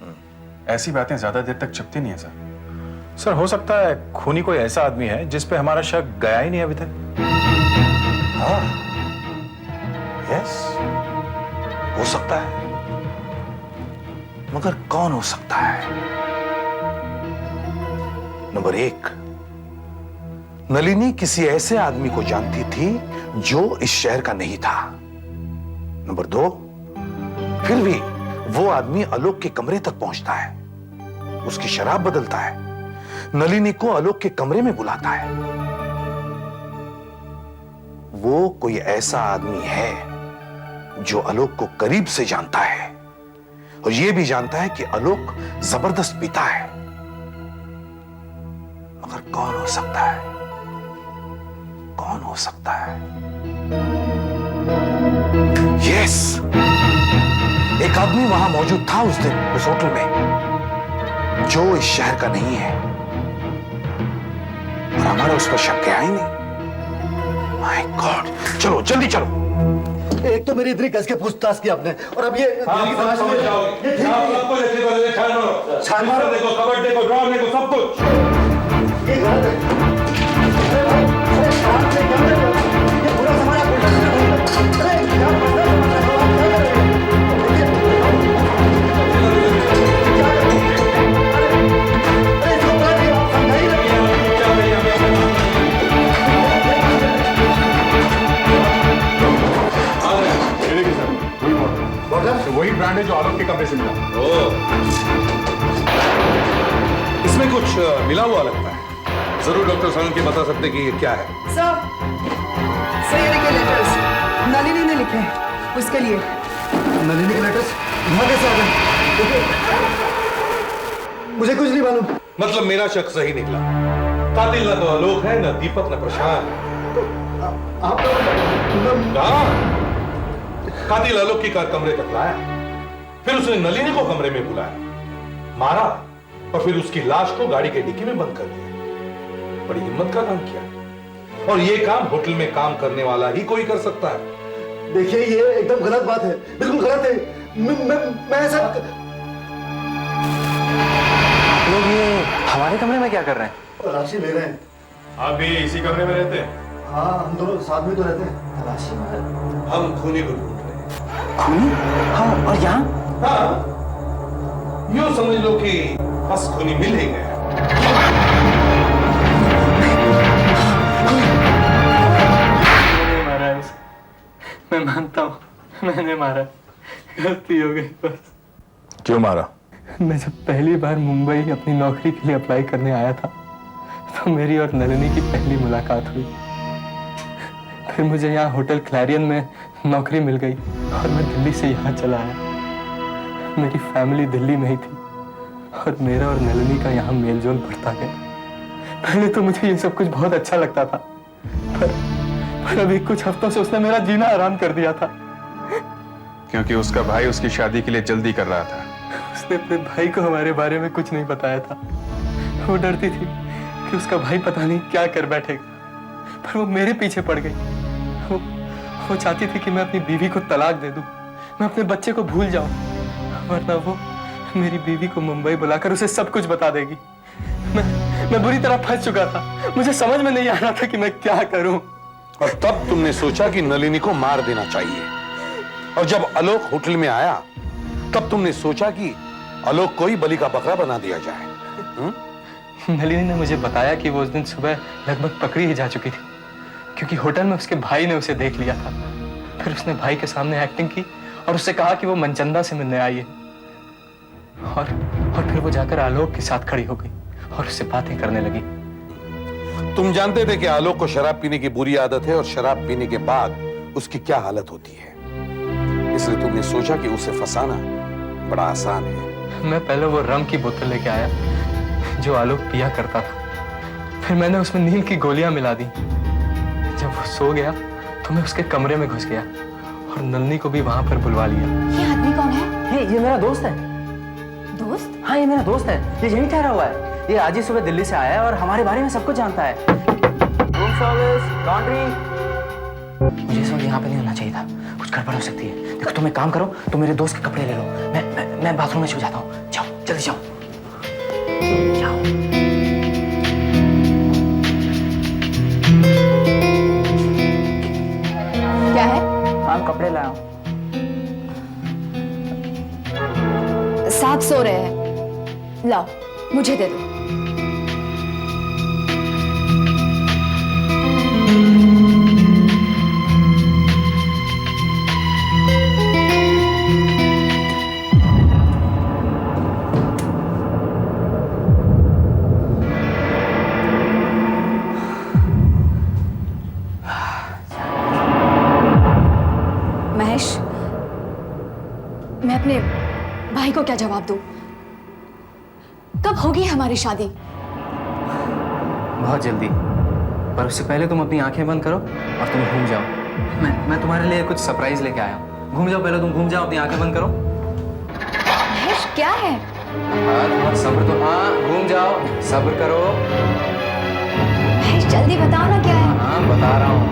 Speaker 3: ऐसी बातें ज्यादा देर तक छिपती नहीं है सर।
Speaker 14: सर, हो सकता है खूनी कोई ऐसा आदमी है जिस पे हमारा शक गया ही नहीं अभी तक।
Speaker 4: हाँ, यस, हो सकता है, मगर कौन हो सकता है? नंबर 1, नलिनी किसी ऐसे आदमी को जानती थी जो इस शहर का नहीं था। नंबर 2, फिर भी वो आदमी आलोक के कमरे तक पहुंचता है, उसकी शराब बदलता है, नलिनी को आलोक के कमरे में बुलाता है। वो कोई ऐसा आदमी है जो आलोक को करीब से जानता है और ये भी जानता है कि आलोक जबरदस्त पीता है। मगर कौन हो सकता है? कौन हो सकता है? यस, एक आदमी वहां मौजूद था उस दिन उस होटल में जो इस शहर का नहीं है और हमारा उस पर शक गया ही नहीं। माय गॉड, चलो जल्दी चलो।
Speaker 6: एक तो मेरी इतनी कस के पूछताछ की आपने और अब ये
Speaker 4: छान मारो, देखो कबर्ड देखो, ड्रॉर देखो, सब कुछ।
Speaker 6: ये गलत है। ये पूरा सामान आप उल्टा सीधा बोल रहे हो। अरे क्या मसला है?
Speaker 3: वही ब्रांड है जो आलोक के कमरे से मिला।
Speaker 4: इसमें कुछ मिला हुआ लगता है। जरूर डॉक्टर सानू के बता सकते कि ये क्या है।
Speaker 11: सर ये लिखे लेटर्स नलिनी ने लिखे हैं उसके लिए।
Speaker 6: नलिनी के लेटर्स यहाँ कैसे आ गए? मुझे कुछ नहीं मालूम।
Speaker 4: मतलब मेरा शक सही निकला। कातिल ना तो आलोक है, ना दीपक, ना प्रशांत।
Speaker 6: आप
Speaker 4: कातिल आलोक की कार कमरे तक लाया, फिर उसने नलिनी को कमरे में बुलाया, मारा और फिर उसकी लाश को गाड़ी के डिक्की में बंद कर दिया। बड़ी हिम्मत का काम किया और ये काम होटल में काम करने वाला ही कोई कर सकता है।
Speaker 6: देखिए ये एकदम गलत बात है, बिल्कुल गलत है। मैं ऐसा
Speaker 8: लोग ये हमारे कमरे में क्या कर रहे हैं?
Speaker 6: तलाशी ले रहे हैं।
Speaker 3: आप भी इसी कमरे में रहते हैं?
Speaker 6: हाँ, हम दोनों साथ में तो रहते हैं। तलाशी
Speaker 4: हम खूनी को ढूंढ रहे हैं।
Speaker 8: खूनी? हाँ, और यहाँ?
Speaker 4: हाँ, यूं समझ लो कि बस खूनी मिल ही गया।
Speaker 8: मैंने मारा है उसे, मैं मानता हूँ मैंने मारा, गलती हो गई बस।
Speaker 14: क्यों मारा?
Speaker 8: मैं जब पहली बार मुंबई अपनी नौकरी के लिए अप्लाई करने आया था तो मेरी और नलिनी की पहली मुलाकात हुई। फिर मुझे यहाँ होटल क्लैरियन में नौकरी मिल गई और मैं दिल्ली से यहाँ चला आया। मेरी फैमिली दिल्ली में ही थी और मेरा और नलिनी का यहाँ मेलजोल बढ़ता गया। पहले तो मुझे ये सब कुछ बहुत अच्छा लगता था, पर अभी कुछ हफ्तों से उसने मेरा जीना आराम कर दिया था।
Speaker 3: क्योंकि उसका भाई उसकी शादी के लिए जल्दी कर रहा था।
Speaker 8: उसने अपने भाई को हमारे बारे में कुछ नहीं बताया था। वो डरती थी कि उसका भाई पता नहीं क्या कर बैठेगा, पर वो मेरे पीछे पड़ गई। वो चाहती थी कि मैं अपनी बीवी को तलाक दे दूं, मैं अपने बच्चे को भूल जाऊं, वरना वो मेरी बीवी को मुंबई बुलाकर उसे सब कुछ बता देगी। मैं बुरी तरह फंस चुका था, मुझे समझ में नहीं आ रहा था कि मैं क्या करूं।
Speaker 4: और तब तुमने सोचा कि नलिनी को मार देना चाहिए, और जब आलोक होटल में आया तब तुमने सोचा कि आलोक को ही बलि का बकरा बना दिया जाए।
Speaker 8: नलिनी ने मुझे बताया कि वो उस दिन सुबह लगभग पकड़ी ही जा चुकी थी, क्योंकि होटल में उसके भाई ने उसे देख लिया था। फिर उसने भाई के सामने एक्टिंग की और उससे कहा कि वो मनचंदा से मिलने आई है, और फिर वो जाकर आलोक के साथ खड़ी हो गई और उससे बातें करने लगी।
Speaker 4: तुम जानते थे कि आलोक को शराब पीने की बुरी आदत है और शराब पीने के बाद उसकी क्या हालत होती है, इसलिए तुमने सोचा कि उसे फंसाना बड़ा आसान है।
Speaker 8: मैं पहले वो रम की बोतल लेके आया जो आलोक पिया करता था, फिर मैंने उसमें नींद की गोलियां मिला दी। जब वो सो गया तो मैं उसके कमरे में घुस गया और नलिनी को भी वहां पर बुलवा लिया।
Speaker 9: ये आदमी कौन है?
Speaker 8: ये मेरा दोस्त है।
Speaker 9: दोस्त?
Speaker 8: हाँ, ये मेरा दोस्त है, ये यहीं ठहरा हुआ है। ये आज ही सुबह दिल्ली से आया है और हमारे बारे में सब कुछ जानता है। Room service, laundry. मुझे इस वक्त यहाँ पे नहीं होना चाहिए था, कुछ गड़बड़ हो सकती है। देखो तुम एक काम करो, तुम मेरे दोस्त के कपड़े ले लो, मैं बाथरूम में छू जाता हूँ। जाओ जल्दी जाओ जाओ।
Speaker 9: क्या है?
Speaker 10: मैम कपड़े लाया हूँ।
Speaker 9: साहब सो रहे हैं, लाओ मुझे दे दो। महेश, मैं अपने भाई को क्या जवाब दूं? कब होगी हमारी शादी?
Speaker 8: बहुत जल्दी, पर उससे पहले तुम अपनी आंखें बंद करो और तुम घूम जाओ। मैं तुम्हारे लिए कुछ सरप्राइज लेके आया हूँ। घूम जाओ, पहले तुम घूम जाओ, अपनी आंखें बंद करो।
Speaker 9: महेश क्या है?
Speaker 8: हाँ, तुम्हारा सब्र तो, हाँ घूम जाओ, सब्र करो।
Speaker 9: महेश जल्दी बताओ ना क्या है।
Speaker 8: हाँ बता रहा हूँ।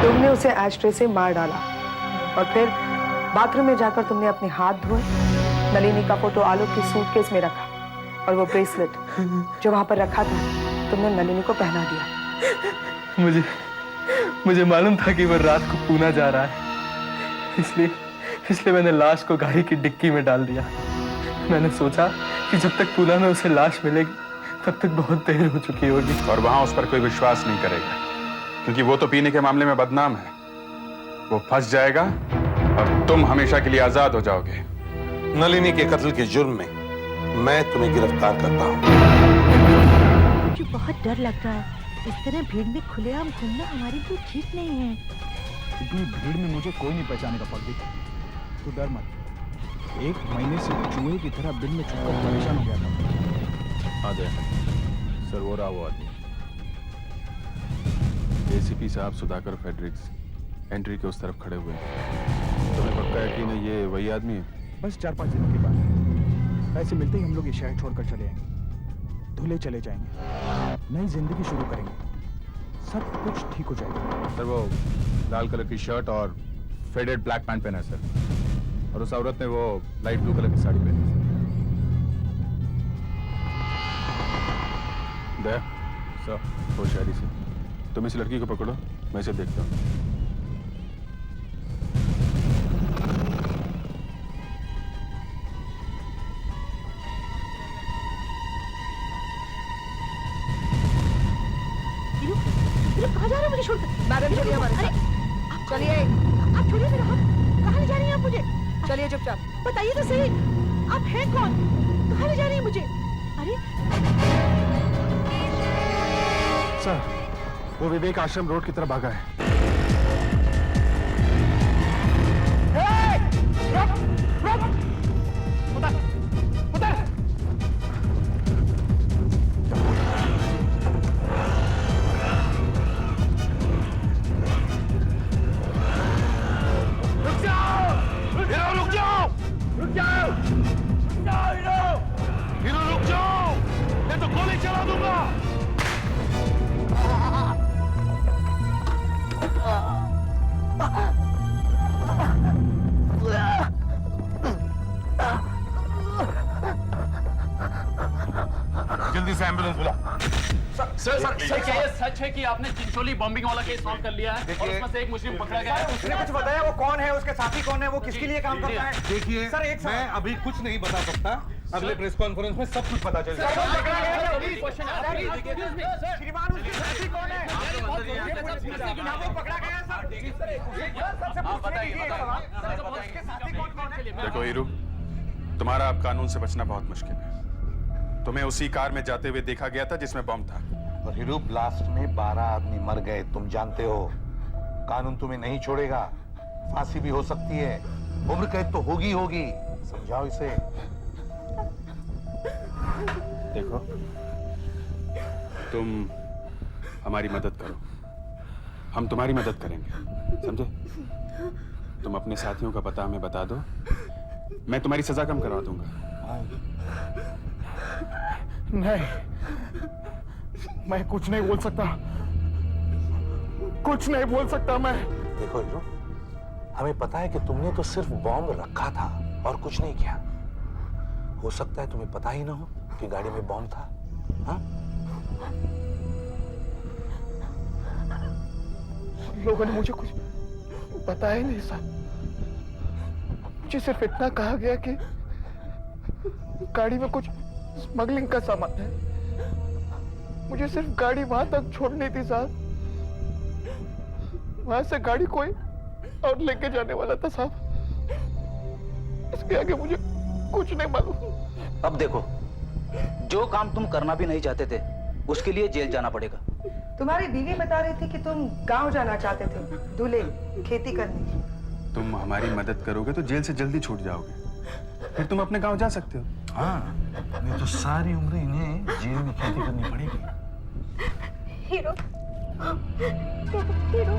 Speaker 11: तुमने उसे एस्ट्रे से मार डाला और फिर बाथरूम में जाकर तुमने अपने हाथ धोए, नलिनी का फोटो आलोक की सूटकेस में रखा और वो ब्रेसलेट जो वहां पर रखा था तुमने नलिनी को पहना दिया।
Speaker 8: मुझे मालूम था कि वो रात को पूना जा रहा है, इसलिए मैंने लाश को गाड़ी की डिक्की में डाल दिया। मैंने सोचा कि जब तक पूना में उसे लाश मिलेगी तब तक बहुत देर हो चुकी होगी।
Speaker 3: और वहां उस पर कोई विश्वास नहीं करेगा, क्योंकि वो तो पीने के मामले में बदनाम है। वो फंस जाएगा और तुम हमेशा के लिए आजाद हो जाओगे।
Speaker 4: नलिनी के कत्ल के जुर्म में मैं तुम्हें गिरफ्तार करता हूँ।
Speaker 15: मुझे बहुत डर लग रहा है, इस तरह भीड़ में खुलेआम घूमना हमारे लिए ठीक नहीं है।
Speaker 14: इतनी भीड़ में मुझे कोई नहीं पहचानेगा पब्लिक, तो डर मत। 1 महीने से चूहे की तरह बिल में छुपकर परेशान हो गया था। आ जाए सर, वो रहा वो आदमी। एसीपी साहब सुधाकर फेडरिक्स एंट्री के उस तरफ खड़े हुए हैं। तुम्हें पक्का यकीन है ये वही आदमी है?
Speaker 16: बस 4-5 दिनों के बाद पैसे मिलते ही हम लोग ये शहर छोड़कर चले आएंगे, धुले चले जाएंगे, नई जिंदगी शुरू करेंगे, सब कुछ ठीक हो जाएगा।
Speaker 14: सर वो लाल कलर की शर्ट और फेडेड ब्लैक पैंट पहना है सर, और उस औरत ने वो लाइट ब्लू कलर की साड़ी पहनी है सर। होशियारी से तुम इस लड़की को पकड़ो, मैं इसे देखता हूँ।
Speaker 15: हीरो कहाँ जा रहे हो मुझे छोड़कर?
Speaker 11: मैडम चलिए हमारे साथ। चलिए।
Speaker 15: आप छोड़िए मेरा हाथ। कहाँ ले जा रही हैं आप मुझे?
Speaker 11: चलिए चुपचाप।
Speaker 15: बताइए तो सही, आप हैं कौन? कहाँ ले जा रही हैं मुझे? अरे
Speaker 16: सर, वो विवेक आश्रम रोड की तरफ भागा है।
Speaker 4: जल्दी से एम्बुलेंस बुला।
Speaker 13: सर क्या ये सच है कि आपने चिंचोली बॉम्बिंग वाला केस सॉल्व कर लिया है और उसमें से एक मुस्लिम पकड़ा गया है?
Speaker 17: उसने कुछ बताया वो कौन है, उसके साथी कौन है, वो किसके लिए काम करता है?
Speaker 4: देखिए
Speaker 17: सर एक
Speaker 4: मैं अभी कुछ नहीं बता सकता, अगले प्रेस कॉन्फ्रेंस में सब कुछ पता चल जाएगा।
Speaker 17: श्रीमान उसके साथी कौन है? वो पकड़ा गया है।
Speaker 3: देखो हीरू, तुम्हारा अब कानून से बचना बहुत मुश्किल है। तुम्हें उसी कार में जाते हुए देखा गया था जिसमें बम था।
Speaker 4: और हीरू, ब्लास्ट में 12 आदमी मर गए, तुम जानते हो। कानून तुम्हें नहीं छोड़ेगा, फांसी भी हो सकती है, उम्र कैद तो होगी होगी। समझाओ इसे।
Speaker 3: देखो, तुम हमारी मदद करो, हम तुम्हारी मदद करेंगे, समझे? तुम अपने साथियों का पता हमें बता दो, मैं तुम्हारी सजा कम करवा दूंगा।
Speaker 16: नहीं, मैं कुछ नहीं बोल सकता, कुछ नहीं बोल सकता मैं।
Speaker 4: देखो हीरो, हमें पता है कि तुमने तो सिर्फ बॉम्ब रखा था और कुछ नहीं किया। हो सकता है तुम्हें पता ही ना हो कि गाड़ी में बॉम्ब था। हाँ?
Speaker 16: लोगों ने मुझे कुछ बताया ही नहीं सर। मुझे सिर्फ इतना कहा गया कि गाड़ी में कुछ स्मगलिंग का सामान है। मुझे सिर्फ गाड़ी वहां तक छोड़नी थी साहब, वहां से गाड़ी कोई और लेके जाने वाला था साहब। इसके आगे मुझे कुछ नहीं मालूम।
Speaker 13: अब देखो, जो काम तुम करना भी नहीं चाहते थे उसके लिए जेल जाना पड़ेगा।
Speaker 11: तुम्हारी बीवी बता रही थी कि तुम गांव जाना चाहते थे, दूल्हे खेती करने।
Speaker 3: तुम हमारी मदद करोगे तो जेल से जल्दी छूट जाओगे, फिर तुम अपने गांव जा सकते हो।
Speaker 4: हाँ, नहीं तो सारी उम्र इन्हें जेल में खेती करनी पड़ेगी।
Speaker 15: Hero, hero.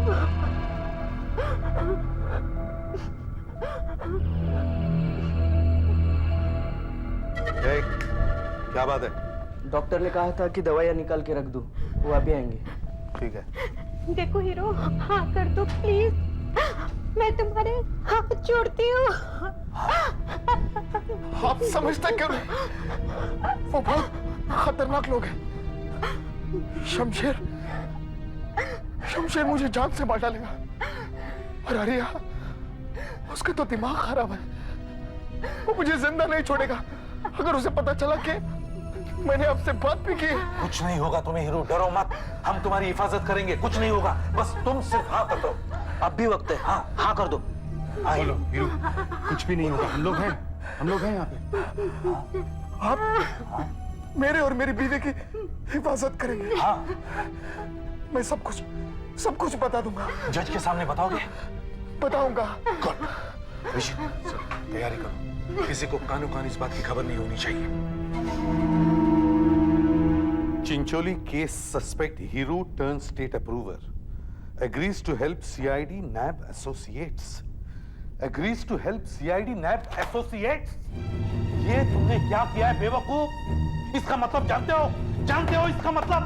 Speaker 4: क्या बात है?
Speaker 10: डॉक्टर ने कहा था कि दवाइयाँ निकाल के रख दूं, वो अभी आएंगे।
Speaker 4: ठीक है।
Speaker 15: देखो हीरो, हाँ कर दो प्लीज, मैं तुम्हारे हाथ जोड़ती हूँ।
Speaker 16: आप समझते क्यों नहीं? वो बहुत खतरनाक लोग हैं। शमशेर मुझे जान से मार डालेगा। और अरिया, उसका तो दिमाग खराब है, वो मुझे जिंदा नहीं छोड़ेगा। अगर उसे पता चला कि मैंने आपसे बात भी की।
Speaker 4: कुछ नहीं होगा तुम्हें हीरो, डरो मत, हम तुम्हारी हिफाजत करेंगे, कुछ नहीं होगा, बस तुम सिर्फ हाँ कर दो।
Speaker 13: अब भी वक्त है, हाँ हाँ कर दो।
Speaker 3: बोलो हीरो, कुछ भी नहीं होगा, हम लोग हैं यहाँ पे।
Speaker 16: आप मेरे और मेरी बीवी की हिफाजत करेंगे।
Speaker 4: हाँ।
Speaker 16: मैं सब कुछ बता दूंगा।
Speaker 4: जज के सामने बताओगे?
Speaker 16: बताऊंगा।
Speaker 4: गुड। ऋषि, तैयारी करो, किसी को कानो कान इस बात की खबर नहीं होनी चाहिए। Chincholi case suspect hero turn state approver agrees to help CID NAB Associates. Agrees to help CID NAB Associates? ये तुमने क्या किया है बेवकूफ? इसका मतलब जानते हो इसका मतलब?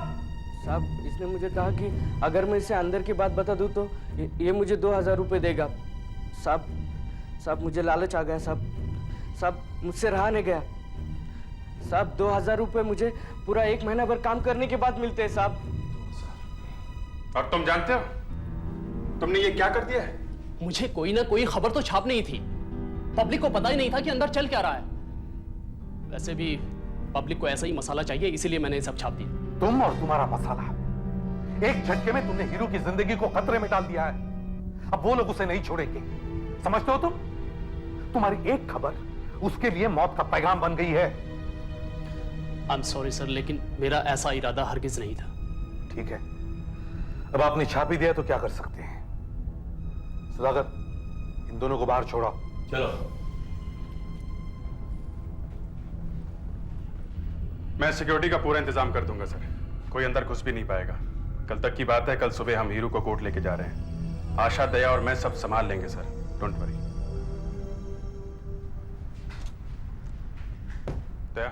Speaker 10: साहब, इसने मुझे कहा कि अगर मैं इसे अंदर की बात बता दूं तो ये मुझे 2000 रुपए देगा। साहब मुझे लालच आ गया साहब, मुझसे रहा नहीं गया साहब। 2000 रुपए मुझे पूरा 1 महीना भर काम करने के बाद मिलते हैं साहब।
Speaker 3: और तुम जानते हो तुमने ये क्या कर दिया है?
Speaker 13: मुझे कोई ना कोई खबर तो छापनी ही थी, पब्लिक को पता ही नहीं था कि अंदर चल क्या रहा है। वैसे भी पब्लिक को ऐसा ही मसाला चाहिए, इसीलिए मैंने सब छाप दिया।
Speaker 4: तुम और तुम्हारा मसाला, एक झटके में तुमने हीरो की जिंदगी को खतरे में डाल दिया है। अब वो लोग उसे नहीं छोड़ेंगे, समझते हो तुम? तुम्हारी एक खबर उसके लिए मौत का पैगाम बन गई है।
Speaker 13: आई एम सॉरी सर, लेकिन मेरा ऐसा इरादा हरगिज नहीं था।
Speaker 4: ठीक है, अब आपने छाप ही दिया तो क्या कर सकते हैं। सुधाकर, इन दोनों को बाहर छोड़ो।
Speaker 3: चलो। मैं सिक्योरिटी का पूरा इंतजाम कर दूंगा सर, कोई अंदर घुस भी नहीं पाएगा। कल तक की बात है, कल सुबह हम हीरो को कोर्ट लेके जा रहे हैं। आशा, दया और मैं सब संभाल लेंगे सर, डोंट वरी। दया,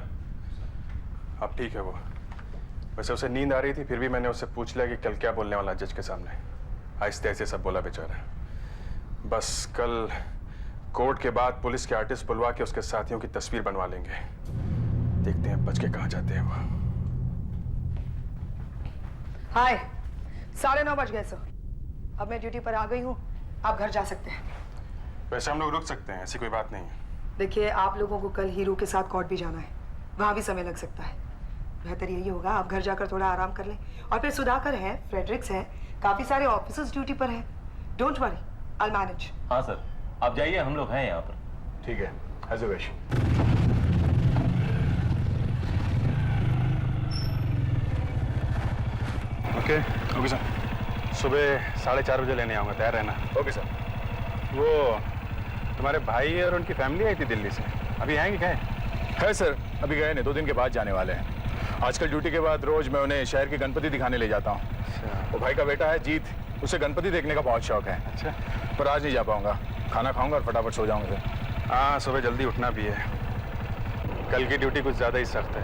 Speaker 3: अब ठीक है वो। वैसे उसे नींद आ रही थी, फिर भी मैंने उससे पूछ लिया कि कल क्या बोलने वाला जज के सामने। आहिस्ते आहिस्ते सब बोला बेचारा। बस कल कोर्ट के बाद पुलिस के आर्टिस्ट बुलवा के उसके साथियों की तस्वीर बनवा लेंगे। देखते हैं बच के कहां जाते हैं वो।
Speaker 11: हाय, 9:30 बज गए सर। अब मैं ड्यूटी पर आ गई हूँ, आप घर जा सकते हैं।
Speaker 3: वैसे हम लोग रुक सकते हैं, ऐसी कोई बात नहीं है।
Speaker 11: देखिए, आप लोगों को कल हीरो के साथ कोर्ट भी जाना है, वहां भी समय लग सकता है। बेहतर यही होगा आप घर जाकर थोड़ा आराम कर लें। और फिर सुधाकर है, फ्रेडरिक्स है, काफी सारे ऑफिसर्स ड्यूटी पर हैं। Don't worry, I will manage.
Speaker 18: हाँ सर, आप जाइए, हम लोग हैं यहाँ पर।
Speaker 3: ठीक है, as you wish. Okay sir, सुबह 4:30 बजे लेने आऊँगा, तैयार रहना। Okay sir. वो तुम्हारे भाई और उनकी फैमिली आई थी दिल्ली से, अभी आएंगे क्या?
Speaker 14: है सर, अभी गए नहीं, 2 दिन के बाद जाने वाले हैं। आजकल ड्यूटी के बाद रोज मैं उन्हें शहर के गणपति दिखाने ले जाता हूँ। वो भाई का बेटा है जीत, उसे गणपति देखने का बहुत शौक है।
Speaker 3: अच्छा,
Speaker 14: पर आज नहीं जा पाऊंगा, खाना खाऊंगा और फटाफट सो जाऊंगा सर।
Speaker 3: हाँ, सुबह जल्दी उठना भी है। कल की ड्यूटी कुछ ज़्यादा ही सख्त है।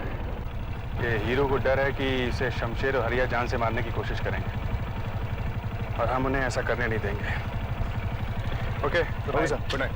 Speaker 3: ये हीरो को डर है कि इसे शमशेर और हरिया जान से मारने की कोशिश करेंगे, और हम उन्हें ऐसा करने नहीं देंगे। Okay sir, good night.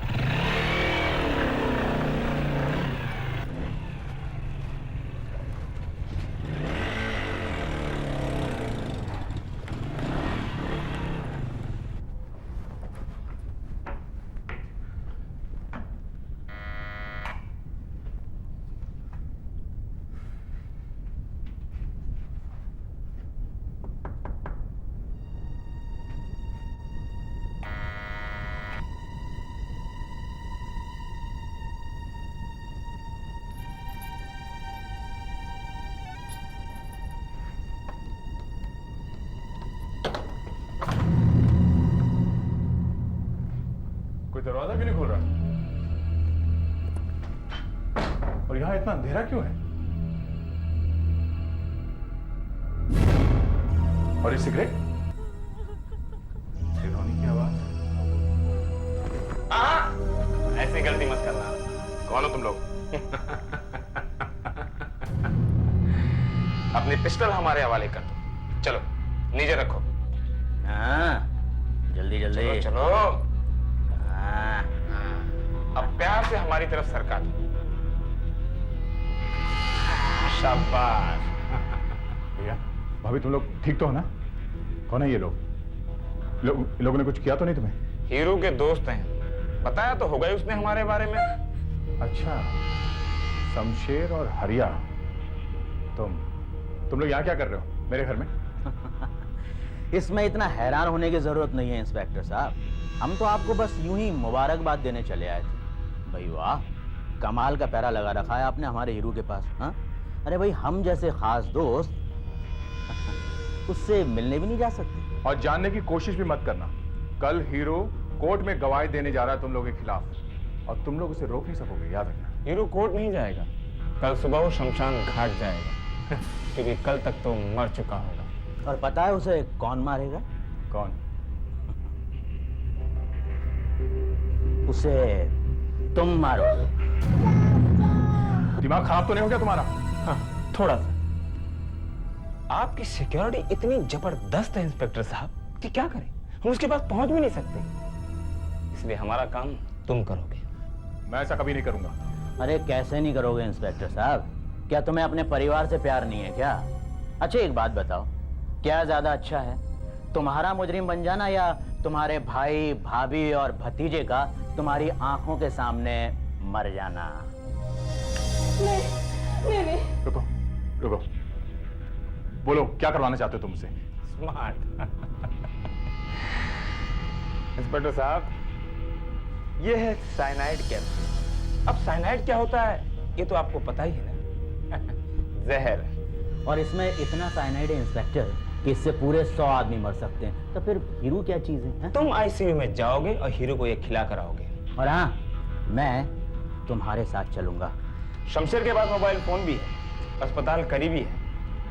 Speaker 14: दरवाजा क्यों नहीं खोल रहा? और यहां इतना अंधेरा क्यों है? और ये सिगरेट? सिगरेट की आवाज?
Speaker 18: ऐसी गलती मत करना।
Speaker 3: कौन हो तुम लोग?
Speaker 18: अपनी पिस्टल हमारे हवाले कर दो। चलो नीचे रखो। हाँ, जल्दी जल्दी चलो, चलो। अब प्यार से हमारी तरफ सरका दो। शाबाश।
Speaker 14: भैया, भाभी तुम लोग ठीक तो हो ना? कौन है ये लोग? लोगों ने कुछ किया तो नहीं तुम्हें?
Speaker 18: हीरो के दोस्त हैं, बताया तो होगा ही उसने हमारे बारे में।
Speaker 14: अच्छा, शमशेर और हरिया, तुम लोग यहाँ क्या कर रहे हो मेरे घर में?
Speaker 19: इसमें इतना हैरान होने की जरूरत नहीं है इंस्पेक्टर साहब, हम तो आपको बस यूं ही मुबारकबाद देने चले आए थे। भाई वाह, कमाल का पैरा लगा रखा है आपने हमारे हीरो के पास। हाँ, अरे भाई, हम जैसे खास दोस्त उससे मिलने भी नहीं जा सकते।
Speaker 14: और जानने की कोशिश भी मत करना। कल हीरो कोर्ट में गवाही देने जा रहा है तुम लोगों के खिलाफ, और तुम लोग उसे रोक नहीं सकोगे, याद रखना।
Speaker 18: हीरो कोर्ट नहीं जाएगा, कल सुबह वो शमशान घाट जाएगा क्योंकि कल तक तो मर चुका होगा।
Speaker 19: और पता है उसे कौन मारेगा?
Speaker 14: कौन?
Speaker 19: उसे तुम मारो।
Speaker 14: दिमाग खराब तो नहीं हो गया तुम्हारा?
Speaker 18: हाँ, थोड़ा सा। आपकी सिक्योरिटी इतनी जबरदस्त है इंस्पेक्टर साहब कि क्या करें, हम उसके पास पहुंच भी नहीं सकते, इसलिए हमारा काम तुम करोगे।
Speaker 14: मैं ऐसा कभी नहीं करूंगा।
Speaker 19: अरे कैसे नहीं करोगे इंस्पेक्टर साहब? क्या तुम्हें अपने परिवार से प्यार नहीं है क्या? अच्छा एक बात बताओ, क्या ज्यादा अच्छा है, तुम्हारा मुजरिम बन जाना या तुम्हारे भाई भाभी और भतीजे का तुम्हारी आंखों के सामने मर जाना?
Speaker 14: नहीं। रुको, बोलो क्या करवाना चाहते हो तुम मुझसे?
Speaker 18: स्मार्ट। इंस्पेक्टर साहब, ये है साइनाइड कैप्सूल। अब साइनाइड क्या होता है ये तो आपको पता ही है ना। जहर।
Speaker 19: और इसमें इतना साइनाइड है इंस्पेक्टर कि इससे पूरे 100 आदमी मर सकते हैं। तो फिर हीरो क्या चीज है?
Speaker 18: तुम आईसीयू में जाओगे और हीरो को ये खिला कर आओगे।
Speaker 19: और हाँ, मैं तुम्हारे साथ चलूंगा।
Speaker 18: शमशेर के पास मोबाइल फोन भी है, अस्पताल करीबी है,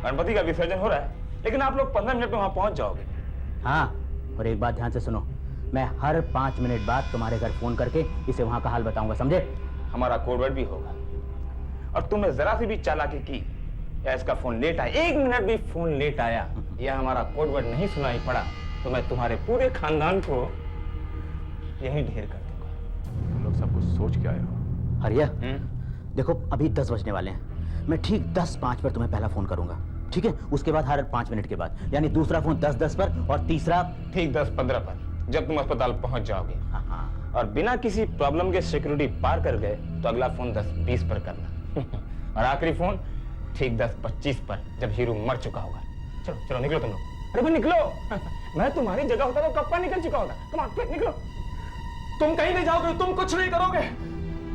Speaker 18: गणपति का विसर्जन हो रहा है, लेकिन आप लोग 15 मिनट में वहां पहुंच जाओगे।
Speaker 19: हाँ, और एक बात ध्यान से सुनो, मैं हर 5 मिनट बाद तुम्हारे घर फोन करके इसे वहां का हाल बताऊंगा, समझे?
Speaker 18: हमारा कोडवर्ड भी होगा। और तुमने जरा सी भी चालाकी की या इसका फोन लेट आया, 1 मिनट भी फोन लेट आया या हमारा कोडवर्ड नहीं सुनाई पड़ा, तो मैं तुम्हारे पूरे खानदान को यहीं ढेर कर दूंगा।
Speaker 3: तुम लोग सब कुछ सोच के आए हो?
Speaker 19: हरिया, देखो अभी 10 बजने वाले हैं। मैं ठीक 10:05 पर तुम्हें पहला फोन करूंगा, ठीक है? उसके बाद हर 5 मिनट के बाद, यानी दूसरा फोन 10:10 पर और तीसरा ठीक 10:15 पर, जब तुम अस्पताल पहुंच जाओगे। और बिना किसी प्रॉब्लम के सिक्योरिटी पार कर गए तो अगला फोन 10:20 पर करना। और आखिरी फोन ठीक 10:25 पर, जब हीरो मर चुका होगा। चलो चलो निकलो तुम लोग। अरे भाई निकलो। मैं तुम्हारी जगह होता तो कब का निकल चुका होता। कम ऑन क्विक निकलो।
Speaker 12: तुम कहीं नहीं जाओगे, तुम कुछ नहीं करोगे,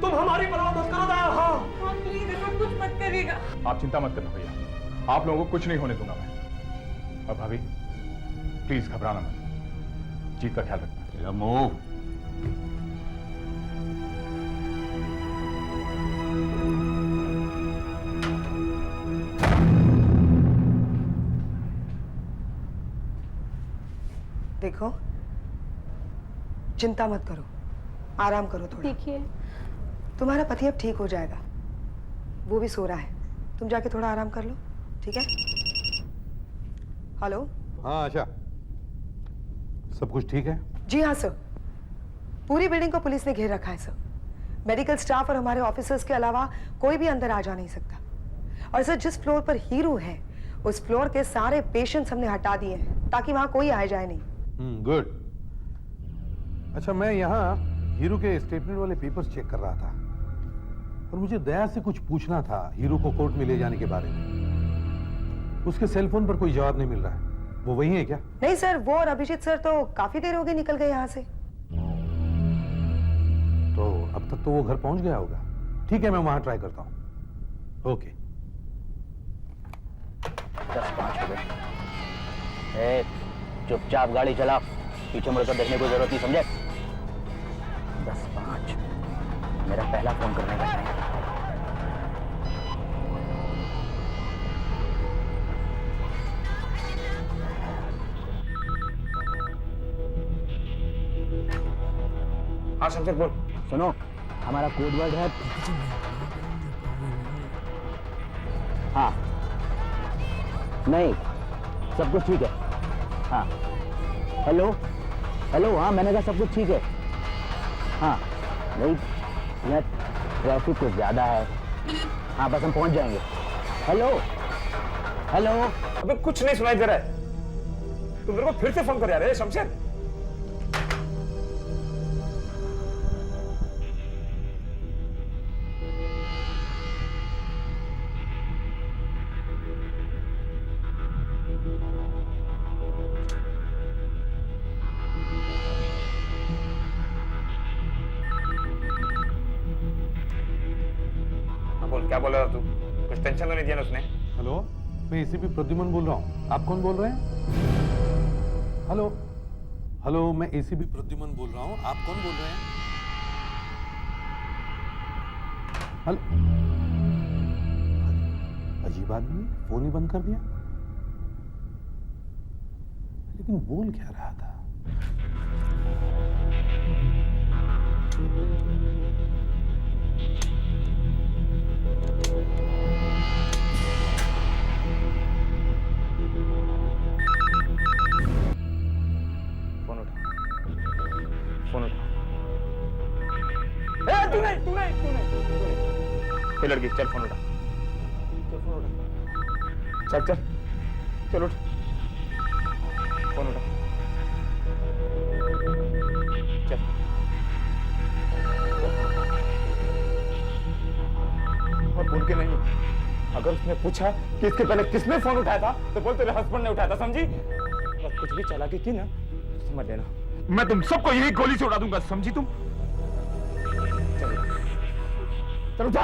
Speaker 12: तुम हमारी परवाह मत करो दया। हाँ
Speaker 11: प्लीज ऐसा कुछ मत करिएगा।
Speaker 3: आप चिंता मत करना भैया, आप लोगों को कुछ नहीं होने दूंगा मैं। और भाभी प्लीज घबराना मत, जीत का ख्याल रखना।
Speaker 19: मूव।
Speaker 11: देखो, चिंता मत करो, आराम करो थोड़ा।
Speaker 2: देखिए,
Speaker 11: तुम्हारा पति अब ठीक हो जाएगा, वो भी सो रहा है। तुम जाके थोड़ा आराम कर लो, ठीक है? हेलो।
Speaker 4: हाँ आशा, सब कुछ ठीक है?
Speaker 11: जी हाँ सर, पूरी बिल्डिंग को पुलिस ने घेर रखा है सर। मेडिकल स्टाफ और हमारे ऑफिसर्स के अलावा कोई भी अंदर आ जा नहीं सकता। और सर, जिस फ्लोर पर हीरो है उस फ्लोर के सारे पेशेंट्स हमने हटा दिए हैं ताकि वहां कोई आए जाए नहीं।
Speaker 4: गुड। अच्छा, मैं यहाँ हीरो के स्टेटमेंट वाले पेपर्स चेक कर रहा था और मुझे दया से कुछ पूछना था हीरो को कोर्ट में ले जाने के बारे में। उसके सेल फोन पर कोई जवाब नहीं मिल रहा है। वो वही है क्या?
Speaker 11: नहीं सर, वो और अभिजीत सर तो काफी देर हो गई निकल गए यहाँ से।
Speaker 4: तो अब तक तो वो घर पहुंच गया होगा। ठीक है, मैं वहां ट्राई करता हूँ। ओके।
Speaker 19: 10:05 हो गए। चुपचाप गाड़ी चला, पीछे मुड़कर देखने की जरूरत नहीं, समझे? 10:05 मेरा पहला फोन करने का टाइम।
Speaker 18: हाँ शमशेर बोल।
Speaker 19: सुनो, हमारा कोड वर्ड है। हाँ, नहीं, सब कुछ ठीक है। हाँ, हेलो हेलो। हाँ, मैंने कहा सब कुछ ठीक है। हाँ, नहीं, यहाँ ट्रैफिक कुछ ज्यादा है। हाँ, बस हम पहुंच जाएंगे। Hello hello.
Speaker 18: अबे कुछ नहीं सुनाई दे रहा है, तुम मेरे को फिर से फोन कर यार शमशेर। क्या बोल रहा था तू? कुछ टेंशन तो नहीं दिया ना उसने?
Speaker 4: हेलो, मैं एसीपी प्रद्युमन बोल रहा हूँ। आप कौन बोल रहे हैं? हेलो हेलो, मैं एसीपी प्रद्युमन बोल रहा हूँ। आप कौन बोल रहे हैं? हेलो। अजीब आदमी, फोन ही बंद कर दिया। लेकिन बोल क्या रहा था?
Speaker 18: तू नहीं। ये लड़की, चल फोन उठा। चल उठ, फोन उठा। चल और बोल के नहीं। अगर उसने पूछा कि इसके पहले किसने फोन उठाया था तो बोल तेरे हस्बैंड ने उठाया था, समझी? कुछ भी चालाकी की ना तो समझ लेना
Speaker 3: मैं तुम सबको यही गोली से उड़ा दूंगा, समझी तुम?
Speaker 18: चलो चलो जा।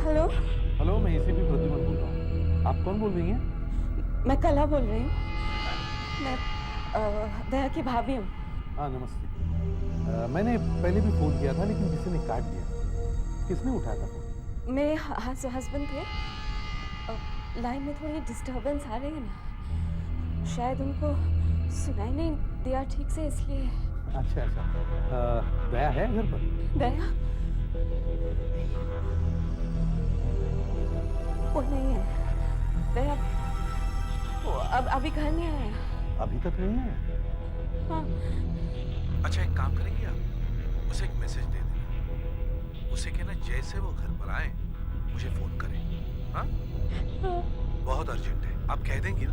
Speaker 20: हेलो
Speaker 4: हेलो, मैं एसीपी प्रद्युमन बोल रहा हूँ। आप कौन बोल रही हैं?
Speaker 20: मैं कला बोल रही हूँ। मैं दया की भाभी हूँ।
Speaker 4: हाँ नमस्ते। मैंने पहले भी फोन किया था लेकिन किसी ने काट दिया। किसने उठाया था फोन?
Speaker 20: मेरे हस्बैंड थे। लाइन में थोड़ी डिस्टरबेंस आ रही है ना, शायद उनको सुनाई नहीं दिया ठीक से, इसलिए।
Speaker 4: अच्छा अच्छा। दया है घर पर?
Speaker 20: दया वो नहीं है। दया वो अभी घर नहीं आया।
Speaker 4: अभी तक नहीं है?
Speaker 20: हाँ।
Speaker 4: अच्छा, एक काम करेंगे आप, उसे एक मैसेज दे देना। उसे कहना जैसे वो घर पर आए मुझे फोन करें। हाँ?
Speaker 20: हाँ।
Speaker 4: बहुत अर्जेंट है, आप कह देंगी ना?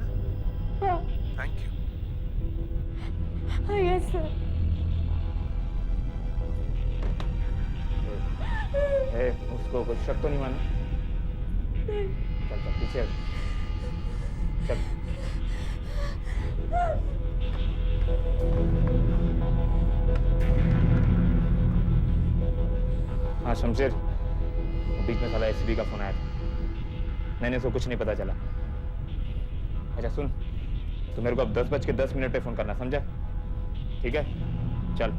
Speaker 20: हाँ।
Speaker 4: Thank you.
Speaker 20: हाँ, यस सर।
Speaker 18: उसको कुछ शक तो नहीं माना? चल चल पीछे चल। हाँ शमशेर, बीच में साला एसपी का फोन आया था, मैंने उसको कुछ नहीं पता चला। अच्छा सुन, तो मेरे को अब 10:10 पे फोन करना, समझा? ठीक है, चल।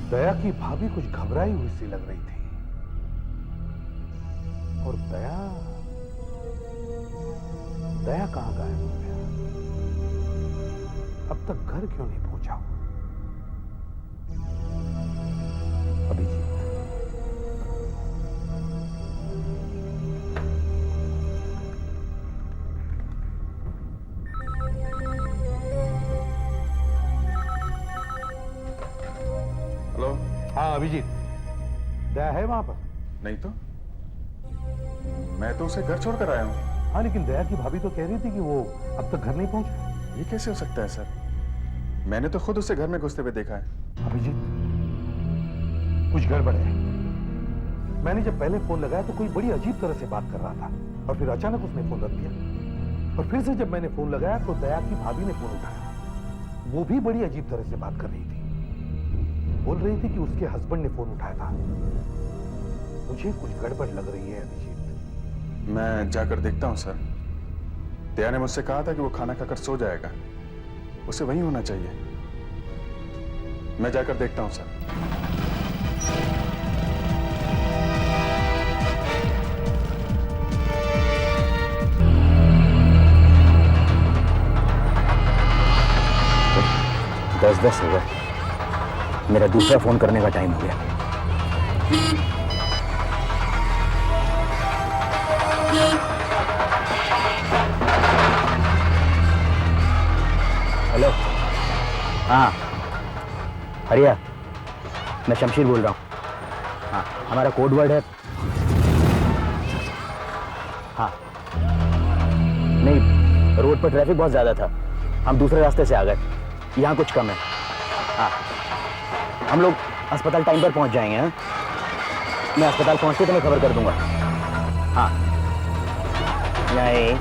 Speaker 4: दया की भाभी कुछ घबराई हुई सी लग रही थी। और दया कहां गायब हो गया? अब तक घर क्यों नहीं पहुंचा? अभिजीत,
Speaker 3: हेलो।
Speaker 4: हाँ अभिजीत, दया है वहां पर?
Speaker 3: नहीं तो मैं तो उसे घर छोड़कर आया हूँ।
Speaker 4: हाँ लेकिन दया की भाभी तो कह रही थी कि वो अब तक घर नहीं पहुंचा।
Speaker 3: ये कैसे हो सकता है सर? मैंने तो खुद उसे घर में घुसते हुए देखा है।
Speaker 4: अभिजीत, कुछ गड़बड़ है। मैंने जब पहले फोन लगाया तो कोई बड़ी अजीब तरह से बात कर रहा था और फिर अचानक उसने फोन रख दिया। और फिर से जब मैंने फोन लगाया तो दया की भाभी ने फोन उठाया। वो भी बड़ी अजीब तरह से बात कर रही थी। बोल रही थी कि उसके हस्बैंड ने फोन उठाया था। मुझे कुछ गड़बड़ लग रही है अभिजीत।
Speaker 3: मैं जाकर देखता हूँ सर। दया ने मुझसे कहा था कि वो खाना खाकर सो जाएगा, उसे वहीं होना चाहिए। मैं जाकर देखता हूँ सर।
Speaker 19: दस 10 हो गए, मेरा दूसरा फोन करने का टाइम हो गया। हेलो। हाँ हरिया, मैं शमशीर बोल रहा हूँ। हाँ, हमारा कोड वर्ड है। हाँ नहीं, रोड पर ट्रैफिक बहुत ज़्यादा था, हम दूसरे रास्ते से आ गए। यहाँ कुछ कम है। हाँ, हम लोग अस्पताल टाइम पर पहुँच जाएंगे। हाँ, मैं अस्पताल पहुँचते तो मैं खबर कर दूंगा। हाँ नहीं,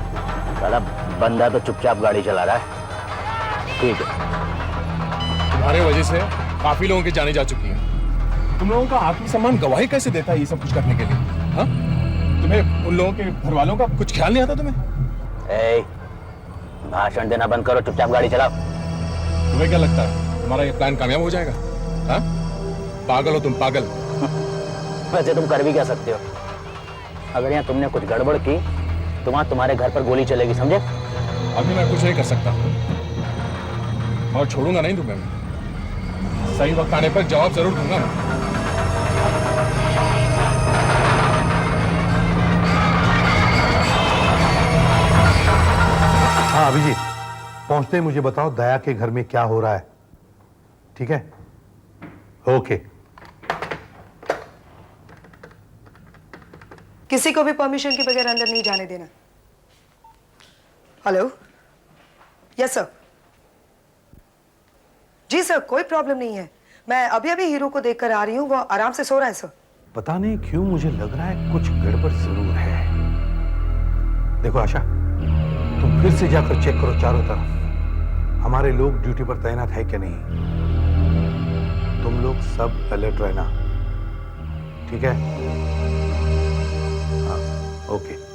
Speaker 19: साला बंदा तो चुपचाप गाड़ी चला रहा है। ठीक है।
Speaker 3: तुम्हारे वजह से काफी लोगों की जाने जा चुकी हैं। तुम लोगों का आत्मसम्मान गवाही कैसे देता है ये सब कुछ करने के लिए? हाँ? तुम्हें उन लोगों के घर वालों का कुछ ख्याल नहीं आता तुम्हें?
Speaker 19: ए, भाषण देना बंद करो, चुपचाप गाड़ी चलाओ।
Speaker 3: तुम्हें क्या लगता है हमारा ये प्लान कामयाब हो जाएगा? हाँ? पागल हो तुम, पागल।
Speaker 19: वैसे तुम कर भी क्या सकते हो? अगर यहाँ तुमने कुछ गड़बड़ की तो वहां तुम्हारे घर पर गोली चलेगी, समझे?
Speaker 3: अभी मैं कुछ नहीं कर सकता और छोड़ूंगा नहीं तुम्हें। मैं सही वक्त आने पर जवाब जरूर दूंगा मैं।
Speaker 4: हाँ अभिजीत, पहुंचते ही मुझे बताओ दया के घर में क्या हो रहा है। ठीक है? ओके।
Speaker 11: किसी को भी परमिशन के बगैर अंदर नहीं जाने देना। Hello, yes sir. जी सर, कोई प्रॉब्लम नहीं है। मैं अभी अभी हीरो को देखकर आ रही हूँ, वो आराम से सो रहा है सर।
Speaker 4: पता नहीं क्यों मुझे लग रहा है कुछ गड़बड़ जरूर है। देखो आशा, तुम फिर से जाकर चेक करो चारों तरफ हमारे लोग ड्यूटी पर तैनात है कि नहीं। तुम लोग सब अलर्ट रहना, ठीक है? हाँ, ओके।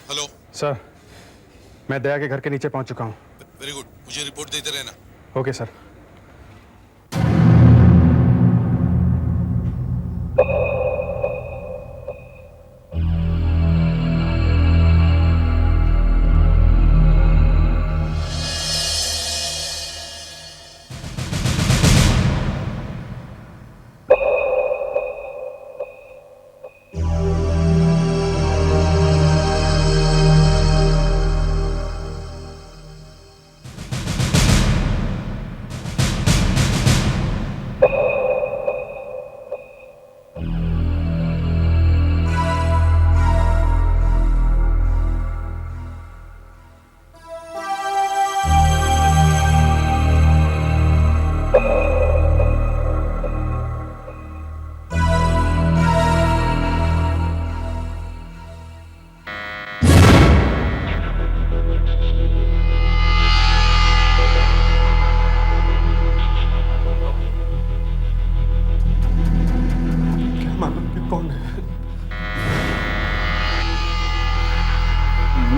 Speaker 3: हेलो सर, मैं दया के घर के नीचे पहुंच चुका हूं।
Speaker 21: वेरी गुड, मुझे रिपोर्ट देते रहना।
Speaker 3: Okay sir.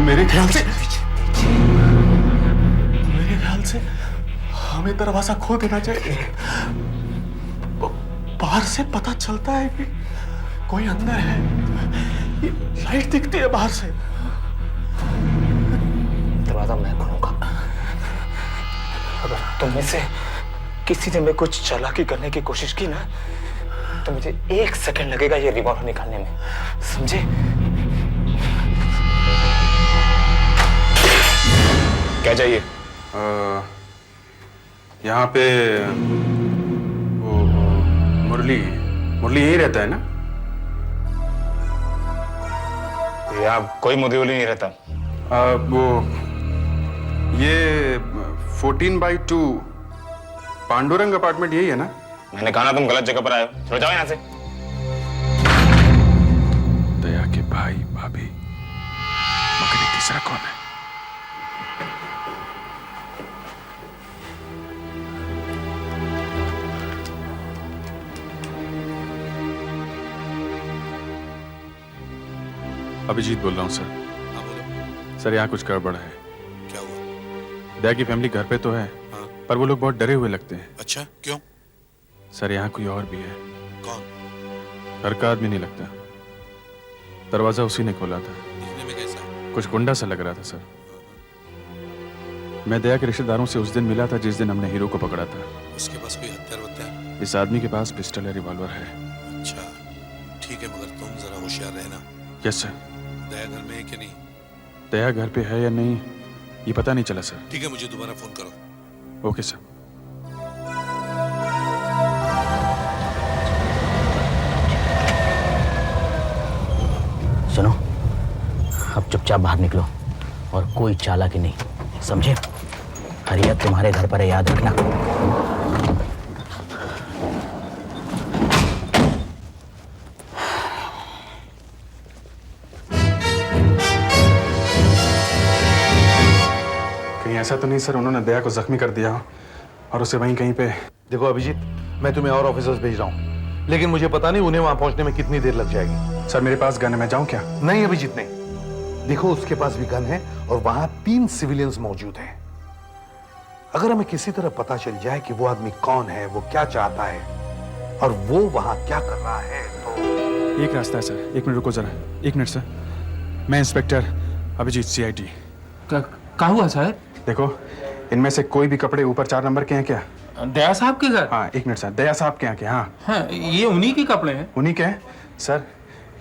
Speaker 12: मेरे ख्याल से हमें दरवाजा खोल देना चाहिए। बाहर से पता चलता है कि कोई अंदर है। ये लाइट दिखती है बाहर से।
Speaker 18: दरवाजा मैं खोलूंगा। अगर तुम में से किसी ने मैं कुछ चालाकी करने की कोशिश की ना, तो मुझे 1 सेकंड लगेगा ये रिवॉल्वर निकालने में, समझे? क्या चाहिए?
Speaker 3: यहाँ पे वो मुरली यही रहता है ना?
Speaker 18: यहाँ कोई मुरली नहीं रहता।
Speaker 3: वो ये 14/2 पांडुरंग अपार्टमेंट यही है ना?
Speaker 18: मैंने कहा ना तुम गलत जगह पर आए हो, चलो जाओ यहाँ से।
Speaker 3: दया के भाई भाभी, मगर ये तीसरा कौन है? अभिजीत बोल रहा हूँ सर।
Speaker 21: हाँ बोलो।
Speaker 3: सर यहाँ कुछ गड़बड़ है।
Speaker 21: क्या हुआ?
Speaker 3: दया की फैमिली घर पे तो है,
Speaker 21: हाँ।
Speaker 3: पर वो लोग बहुत डरे हुए लगते हैं।
Speaker 21: अच्छा, क्यों?
Speaker 3: सर यहाँ कोई और भी है।
Speaker 21: कौन?
Speaker 3: घर का आदमी नहीं लगता। दरवाजा उसी ने खोला था।
Speaker 21: दिखने में कैसा है?
Speaker 3: कुछ गुंडा सा लग रहा था सर। मैं दया के रिश्तेदारों से उस दिन मिला था जिस दिन हमने हीरो को पकड़ा था।
Speaker 21: उसके पास कोई हथियार?
Speaker 3: इस आदमी के पास पिस्टल या रिवॉल्वर है।
Speaker 21: अच्छा, ठीक है, मगर तुम जरा होशियार रहना।
Speaker 3: Yes sir.
Speaker 21: दया घर में है कि नहीं?
Speaker 3: दया घर पे है या नहीं ये पता नहीं चला सर।
Speaker 21: ठीक है, मुझे दोबारा फोन करो।
Speaker 3: Okay sir.
Speaker 19: सुनो, अब चुपचाप बाहर निकलो और कोई चालाकी नहीं, समझे? हरियत तुम्हारे घर पर है, याद रखना।
Speaker 3: कहीं ऐसा तो नहीं सर उन्होंने दया को जख्मी कर दिया और उसे वहीं कहीं पे?
Speaker 4: देखो अभिजीत, मैं तुम्हें और ऑफिसर्स भेज रहा हूँ, लेकिन मुझे पता नहीं उन्हें वहां पहुंचने में कितनी देर लग जाएगी।
Speaker 3: सर मेरे पास गन है, मैं जाऊं क्या?
Speaker 4: नहीं अभिजीत नहीं। देखो उसके पास भी गन है और वहां 3 सिविलियंस मौजूद हैं। अगर हमें किसी तरह पता चल जाए कि वो आदमी कौन है, वो क्या चाहता है और वो वहां क्या कर रहा है, तो
Speaker 3: एक रास्ता है सर। 1 मिनट रुको जरा। 1 मिनट सर। मैं इंस्पेक्टर अभिजीत, CID।
Speaker 8: क्या हुआ साहब?
Speaker 3: देखो, इनमें से कोई भी कपड़े ऊपर 4 नंबर के हैं क्या? दया साहब के घर? हाँ, एक मिनट सर, दया साहब के यहाँ के। हाँ, ये उन्हीं के कपड़े हैं। उन्हीं के हैं सर।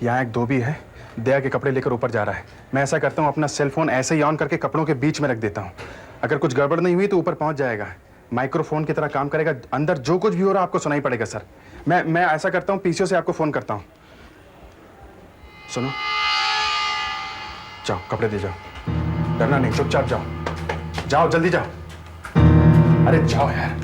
Speaker 3: यहाँ एक धोबी है, दया के कपड़े लेकर ऊपर जा रहा है। मैं ऐसा करता हूँ, अपना सेल फोन ऐसे ही ऑन करके कपड़ों के बीच में रख देता हूँ। अगर कुछ गड़बड़ नहीं हुई तो ऊपर पहुँच जाएगा, माइक्रोफोन की तरह काम करेगा। अंदर जो कुछ भी हो रहा है आपको सुनाई पड़ेगा सर। मैं ऐसा करता हूँ, पीसीओ से आपको फोन करता हूँ। सुनो, जाओ कपड़े दे जाओ, डरना नहीं, चुपचाप जाओ। जाओ जल्दी जाओ, अरे जाओ यार।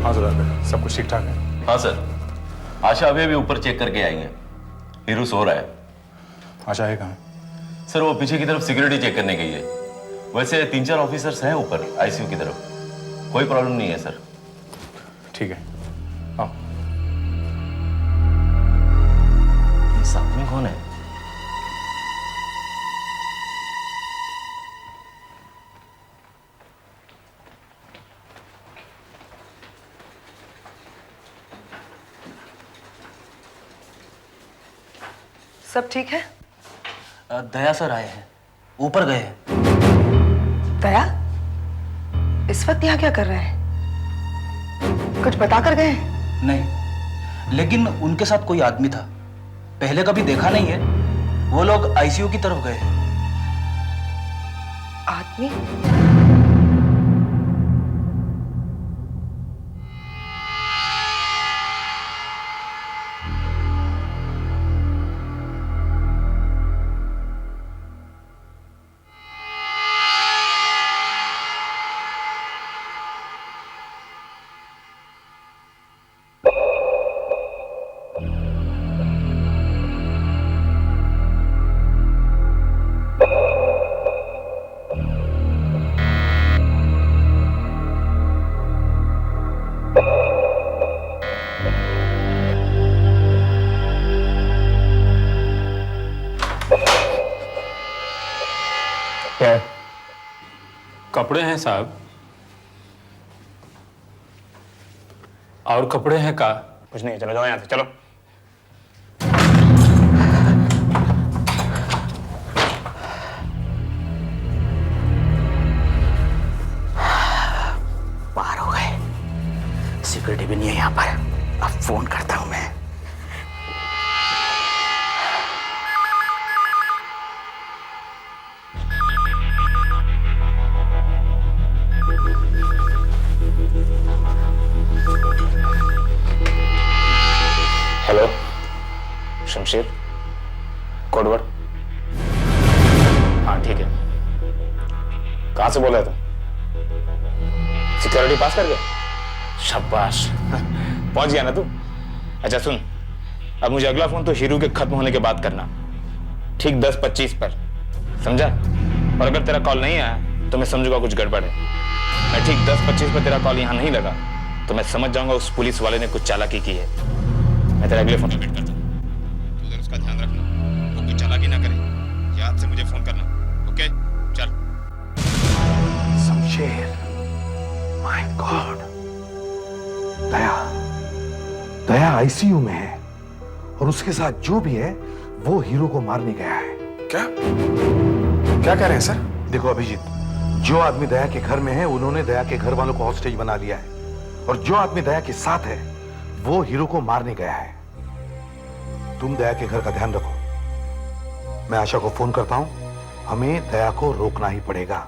Speaker 3: हाँ सर, सब कुछ ठीक ठाक है।
Speaker 5: हाँ सर, आशा अभी ऊपर चेक करके आएंगे। हीरू सो रहा है।
Speaker 3: आशा है कहाँ?
Speaker 5: सर वो पीछे की तरफ सिक्योरिटी चेक करने गई है। वैसे 3-4 ऑफिसर्स हैं ऊपर आईसीयू की तरफ, कोई प्रॉब्लम नहीं है सर।
Speaker 3: ठीक है, आओ।
Speaker 5: इस आदमी कौन है?
Speaker 11: सब ठीक है?
Speaker 19: दया सर आए हैं, ऊपर गए हैं।
Speaker 11: दया इस वक्त यहाँ क्या कर रहे हैं? कुछ बता कर गए हैं?
Speaker 19: नहीं, लेकिन उनके साथ कोई आदमी था, पहले कभी देखा नहीं है। वो लोग आईसीयू की तरफ गए हैं।
Speaker 11: आदमी?
Speaker 12: कपड़े हैं साहब। और कपड़े हैं का?
Speaker 18: कुछ नहीं, चलो जाओ यहाँ से, चलो।
Speaker 19: पार हो गए, सिक्योरिटी भी नहीं है यहाँ पर। अब फोन करता हूँ मैं।
Speaker 18: Hello, Shamsher, codeword. हाँ ठीक है। कहाँ से बोल रहे तुम? सिक्योरिटी पास कर गए? शाबाश, पहुंच गया ना तू? अच्छा सुन, अब मुझे अगला फोन तो हीरू के खत्म होने के बाद करना, ठीक 10:25 पर, समझा? और अगर तेरा कॉल नहीं आया तो मैं समझूंगा कुछ गड़बड़ है। मैं ठीक 10:25 पर तेरा कॉल यहाँ नहीं लगा तो मैं समझ जाऊंगा उस पुलिस वाले ने कुछ चालाकी की है। मैं तेरा अगले फोन पे वेट करता हूँ, तो उधर उसका ध्यान रखना, वो कोई चालाकी ना करे। याद से मुझे फोन करना, ओके? चल।
Speaker 4: Shamsher, my God, Daya ICU में है और उसके साथ जो भी है वो हीरो को मारने गया है।
Speaker 3: क्या क्या कह रहे हैं सर?
Speaker 4: देखो अभिजीत, जो आदमी दया के घर में है उन्होंने दया के घर वालों को हॉस्टेज बना लिया है, और जो आदमी दया के साथ है वो हीरो को मारने गया है। तुम दया के घर का ध्यान रखो, मैं आशा को फोन करता हूं। हमें दया को रोकना ही पड़ेगा,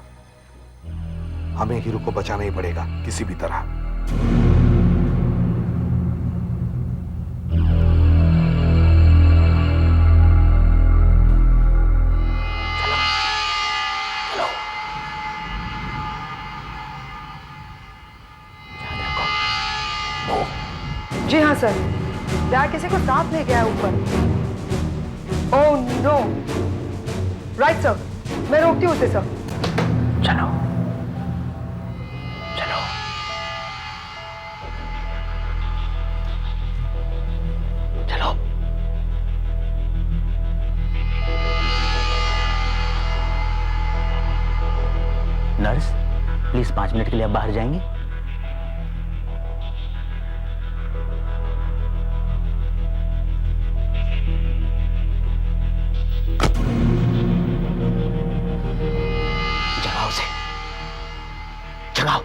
Speaker 4: हमें हीरो को बचाना ही पड़ेगा किसी भी तरह।
Speaker 11: जी हाँ सर, दया किसी को साथ ले गया है ऊपर। ओह नो, राइट सर, मैं रोकती हूँ उसे सर।
Speaker 19: चलो चलो। चलो। नर्स, 5 मिनट के लिए आप बाहर जाएंगे? जगाओ उसे, जगाओ।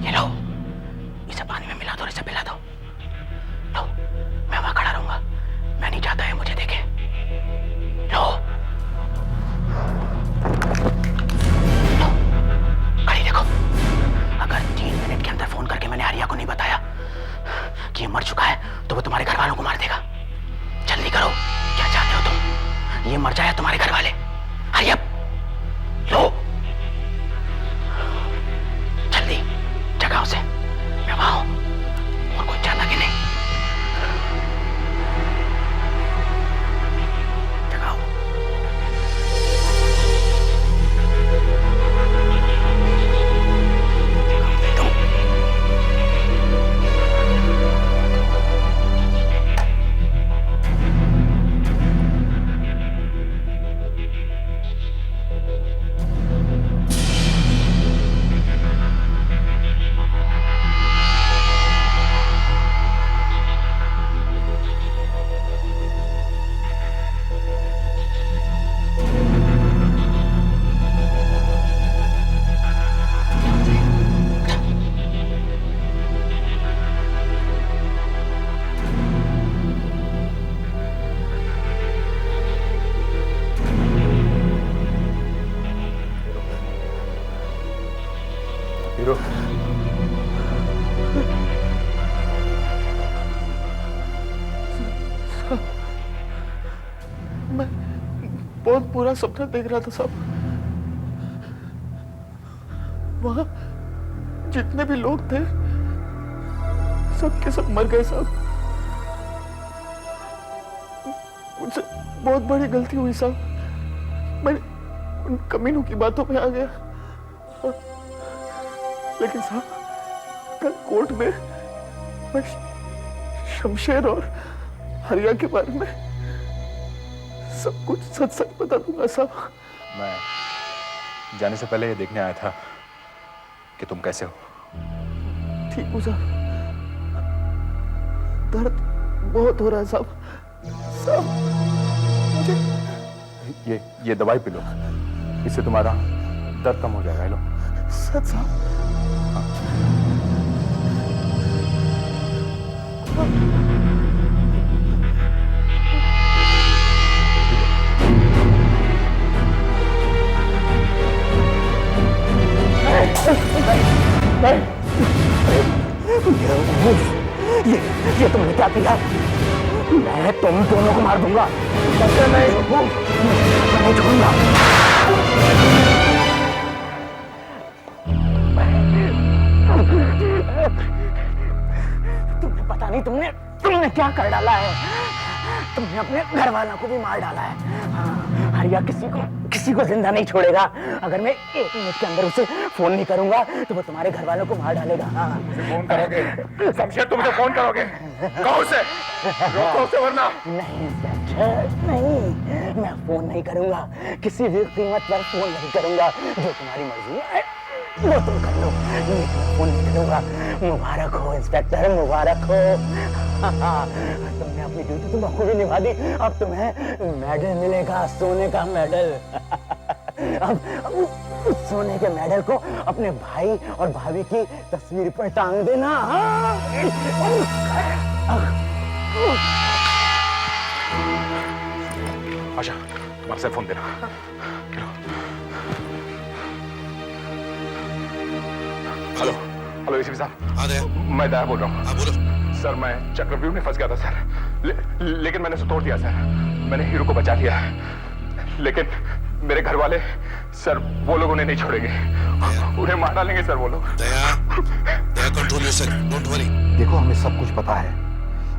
Speaker 19: ये लो, इसे पानी में मिला दो और इसे पिला दो। लो, मैं वहां खड़ा रहूंगा, मैं नहीं चाहता है मुझे देखे। लो, लो, खड़ी देखो। अगर 3 मिनट के अंदर फोन करके मैंने आर्या को नहीं बताया कि ये मर चुका है तो वो तुम्हारे घर वालों को मार देगा। जल्दी करो, क्या चाहते हो तुम? ये मर जाए तुम्हारे घर वाले? हरी अप, लो जल्दी, जगाओ उसे, मैं वहां हूं और कोई चाहता कि नहीं। जगाओ।
Speaker 3: हीरो,
Speaker 16: मैं बहुत बुरा सपना देख रहा था साहब। वहां जितने भी लोग थे सब के सब मर गए साहब। मुझसे बहुत बड़ी गलती हुई साहब। मैं उन कमीनों की बातों में आ गया। लेकिन साहब कल कोर्ट में मैं शमशेर और हरिया के बारे में सब कुछ सच सच बता दूंगा साहब।
Speaker 3: मैं जाने से पहले ये देखने आया था कि तुम कैसे हो।
Speaker 16: ठीक हूँ साहब, दर्द बहुत हो रहा है साहब। साहब मुझे
Speaker 3: ये दवाई पी लो, इससे तुम्हारा दर्द कम हो जाएगा। लो।
Speaker 16: सच साहब?
Speaker 19: ये तुमने क्या किया? मैं तुम दोनों को मार दूंगा। नहीं छोड़ूंगा। तुम्हें पता नहीं तुमने क्या कर डाला है। तुमने अपने घर वालों को भी मार डाला है। हाँ, हरिया किसी को जिंदा नहीं छोड़ेगा। अगर मैं 1 मिनट के अंदर उसे फोन नहीं करूंगा तो वो तुम्हारे घर वालों को मार डालेगा। हाँ।
Speaker 3: फोन करोगे? शमशेर तुमसे फोन करोगे? कहो उसे, रोको उसे वरना।
Speaker 19: नहीं इंस्पेक्टर, नहीं, मैं फोन नहीं करूंगा। किसी भी कीमत पर फोन नहीं करूंगा। जो तुम्हारी मर्जी है वो तुम कर लो, मैं फोन नहीं करूंगा। मुबारक हो इंस्पेक्टर, मुबारक हो। तुमने अपनी ड्यूटी तो बखूबी निभा दी। अब तुम्हें मेडल मिलेगा, सोने का मेडल। अब उस सोने के मेडल को अपने भाई और भाभी की तस्वीर पर टांग देना।
Speaker 3: आशा, तुम्हारे से फोन देना। हेलो हेलो एसीपी साहब, मैं दया बोल रहा हूँ।
Speaker 21: बोलो
Speaker 3: सर, मैं चक्रव्यूह में फंस गया था सर, लेकिन मैंने उसे तोड़ दिया सर। मैंने हीरो को बचा लिया, लेकिन मेरे घर वाले सर, वो लोग उन्हें नहीं छोड़ेंगे, उन्हें मार डालेंगे सर वो लोग।
Speaker 21: दया कंट्रोल योरसेल्फ, डोंट वरी।
Speaker 4: देखो, हमें सब कुछ पता है।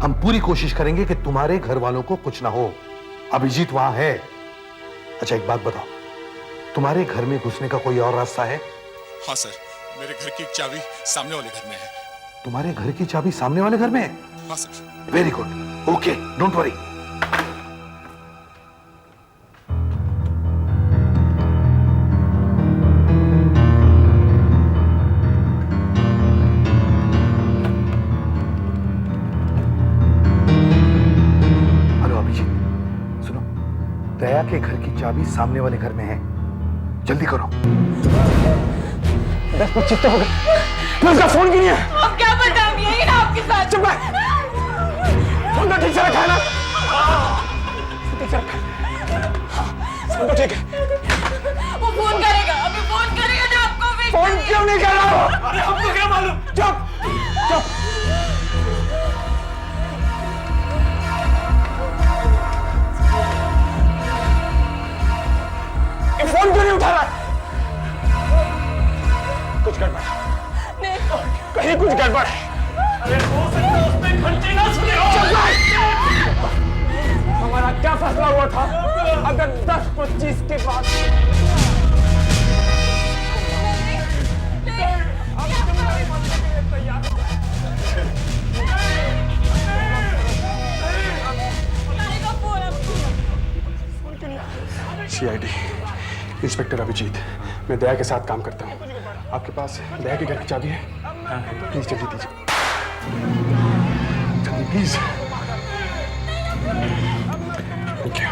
Speaker 4: हम पूरी कोशिश करेंगे कि तुम्हारे घर वालों को कुछ ना हो। अभिजीत वहां है। अच्छा एक बात बताओ, तुम्हारे घर में घुसने का कोई और रास्ता है?
Speaker 21: हाँ सर,
Speaker 7: मेरे घर की चाबी सामने वाले घर में है।
Speaker 4: तुम्हारे घर की चाबी सामने वाले घर में है?
Speaker 7: हाँ sir.
Speaker 4: Very good, okay, don't worry. Hello Abhijeet, सुनो, दया के घर की चाबी सामने वाले घर में है, जल्दी करो।
Speaker 17: 10-25 तो हो गए, मैं उसका फोन क्यों नहीं है?
Speaker 22: अब क्या बताऊं, यही ना आपके साथ।
Speaker 17: चुप रह, फोन तो ठीक से रखा है ना? ठीक से रखा है, फोन तो ठीक है।
Speaker 22: वो फोन करेगा, अभी फोन करेगा ना आपको भी।
Speaker 17: फोन क्यों नहीं कर रहा हो? अरे हमको क्या मालूम? चुप, चुप। ये फोन क्यों नहीं उठा रहा? कुछ गड़बड़ है। नहीं, कहीं कुछ गड़बड़ है। अरे हो सकता है उसने घंटी ना सुनी हो। हमारा क्या फैसला हुआ था? अगर 10-25 के बाद
Speaker 3: सीआईडी इंस्पेक्टर अभिजीत, मैं दया के साथ काम करता हूँ। आपके पास दया के घर की चाबी है? हाँ, प्लीज जल्दी दीजिए, जल्दी प्लीज। Thank you.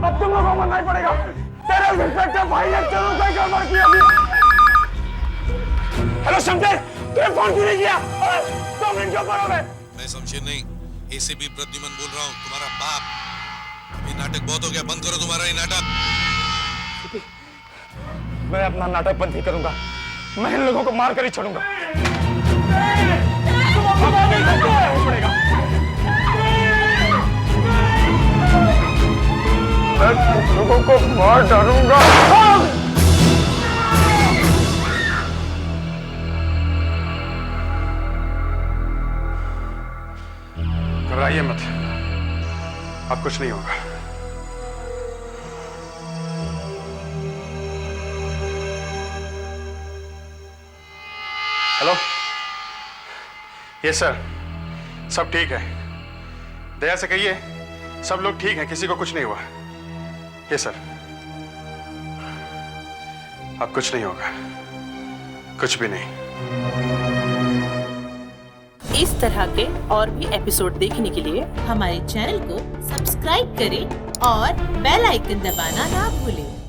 Speaker 17: अब तुम लोगों को मरना ही पड़ेगा। तेरे इंस्पेक्टर भाई ने जरूर कोई गड़बड़ की होगी। हेलो शमशेर, तूने फोन क्यों नहीं किया? 2 मिनट क्यों करोगे?
Speaker 21: मैं शमशेर नहीं, एसीपी प्रद्युमन बोल रहा हूँ, तुम्हारा बाप। ये नाटक बहुत हो गया, बंद करो तुम्हारा ये नाटक।
Speaker 17: मैं अपना नाटक बंद नहीं करूंगा, मैं इन लोगों को मार कर ही छोड़ूंगा। मैं तुम लोगों को मार डालूंगा।
Speaker 3: घबराइए मत, अब कुछ नहीं होगा। हेलो, यस सर, सब ठीक है। दया से कहिए सब लोग ठीक हैं, किसी को कुछ नहीं हुआ। यस सर, अब कुछ नहीं होगा, कुछ भी नहीं।
Speaker 23: इस तरह के और भी एपिसोड देखने के लिए हमारे चैनल को सब्सक्राइब करें और बेल आइकन दबाना ना भूलें।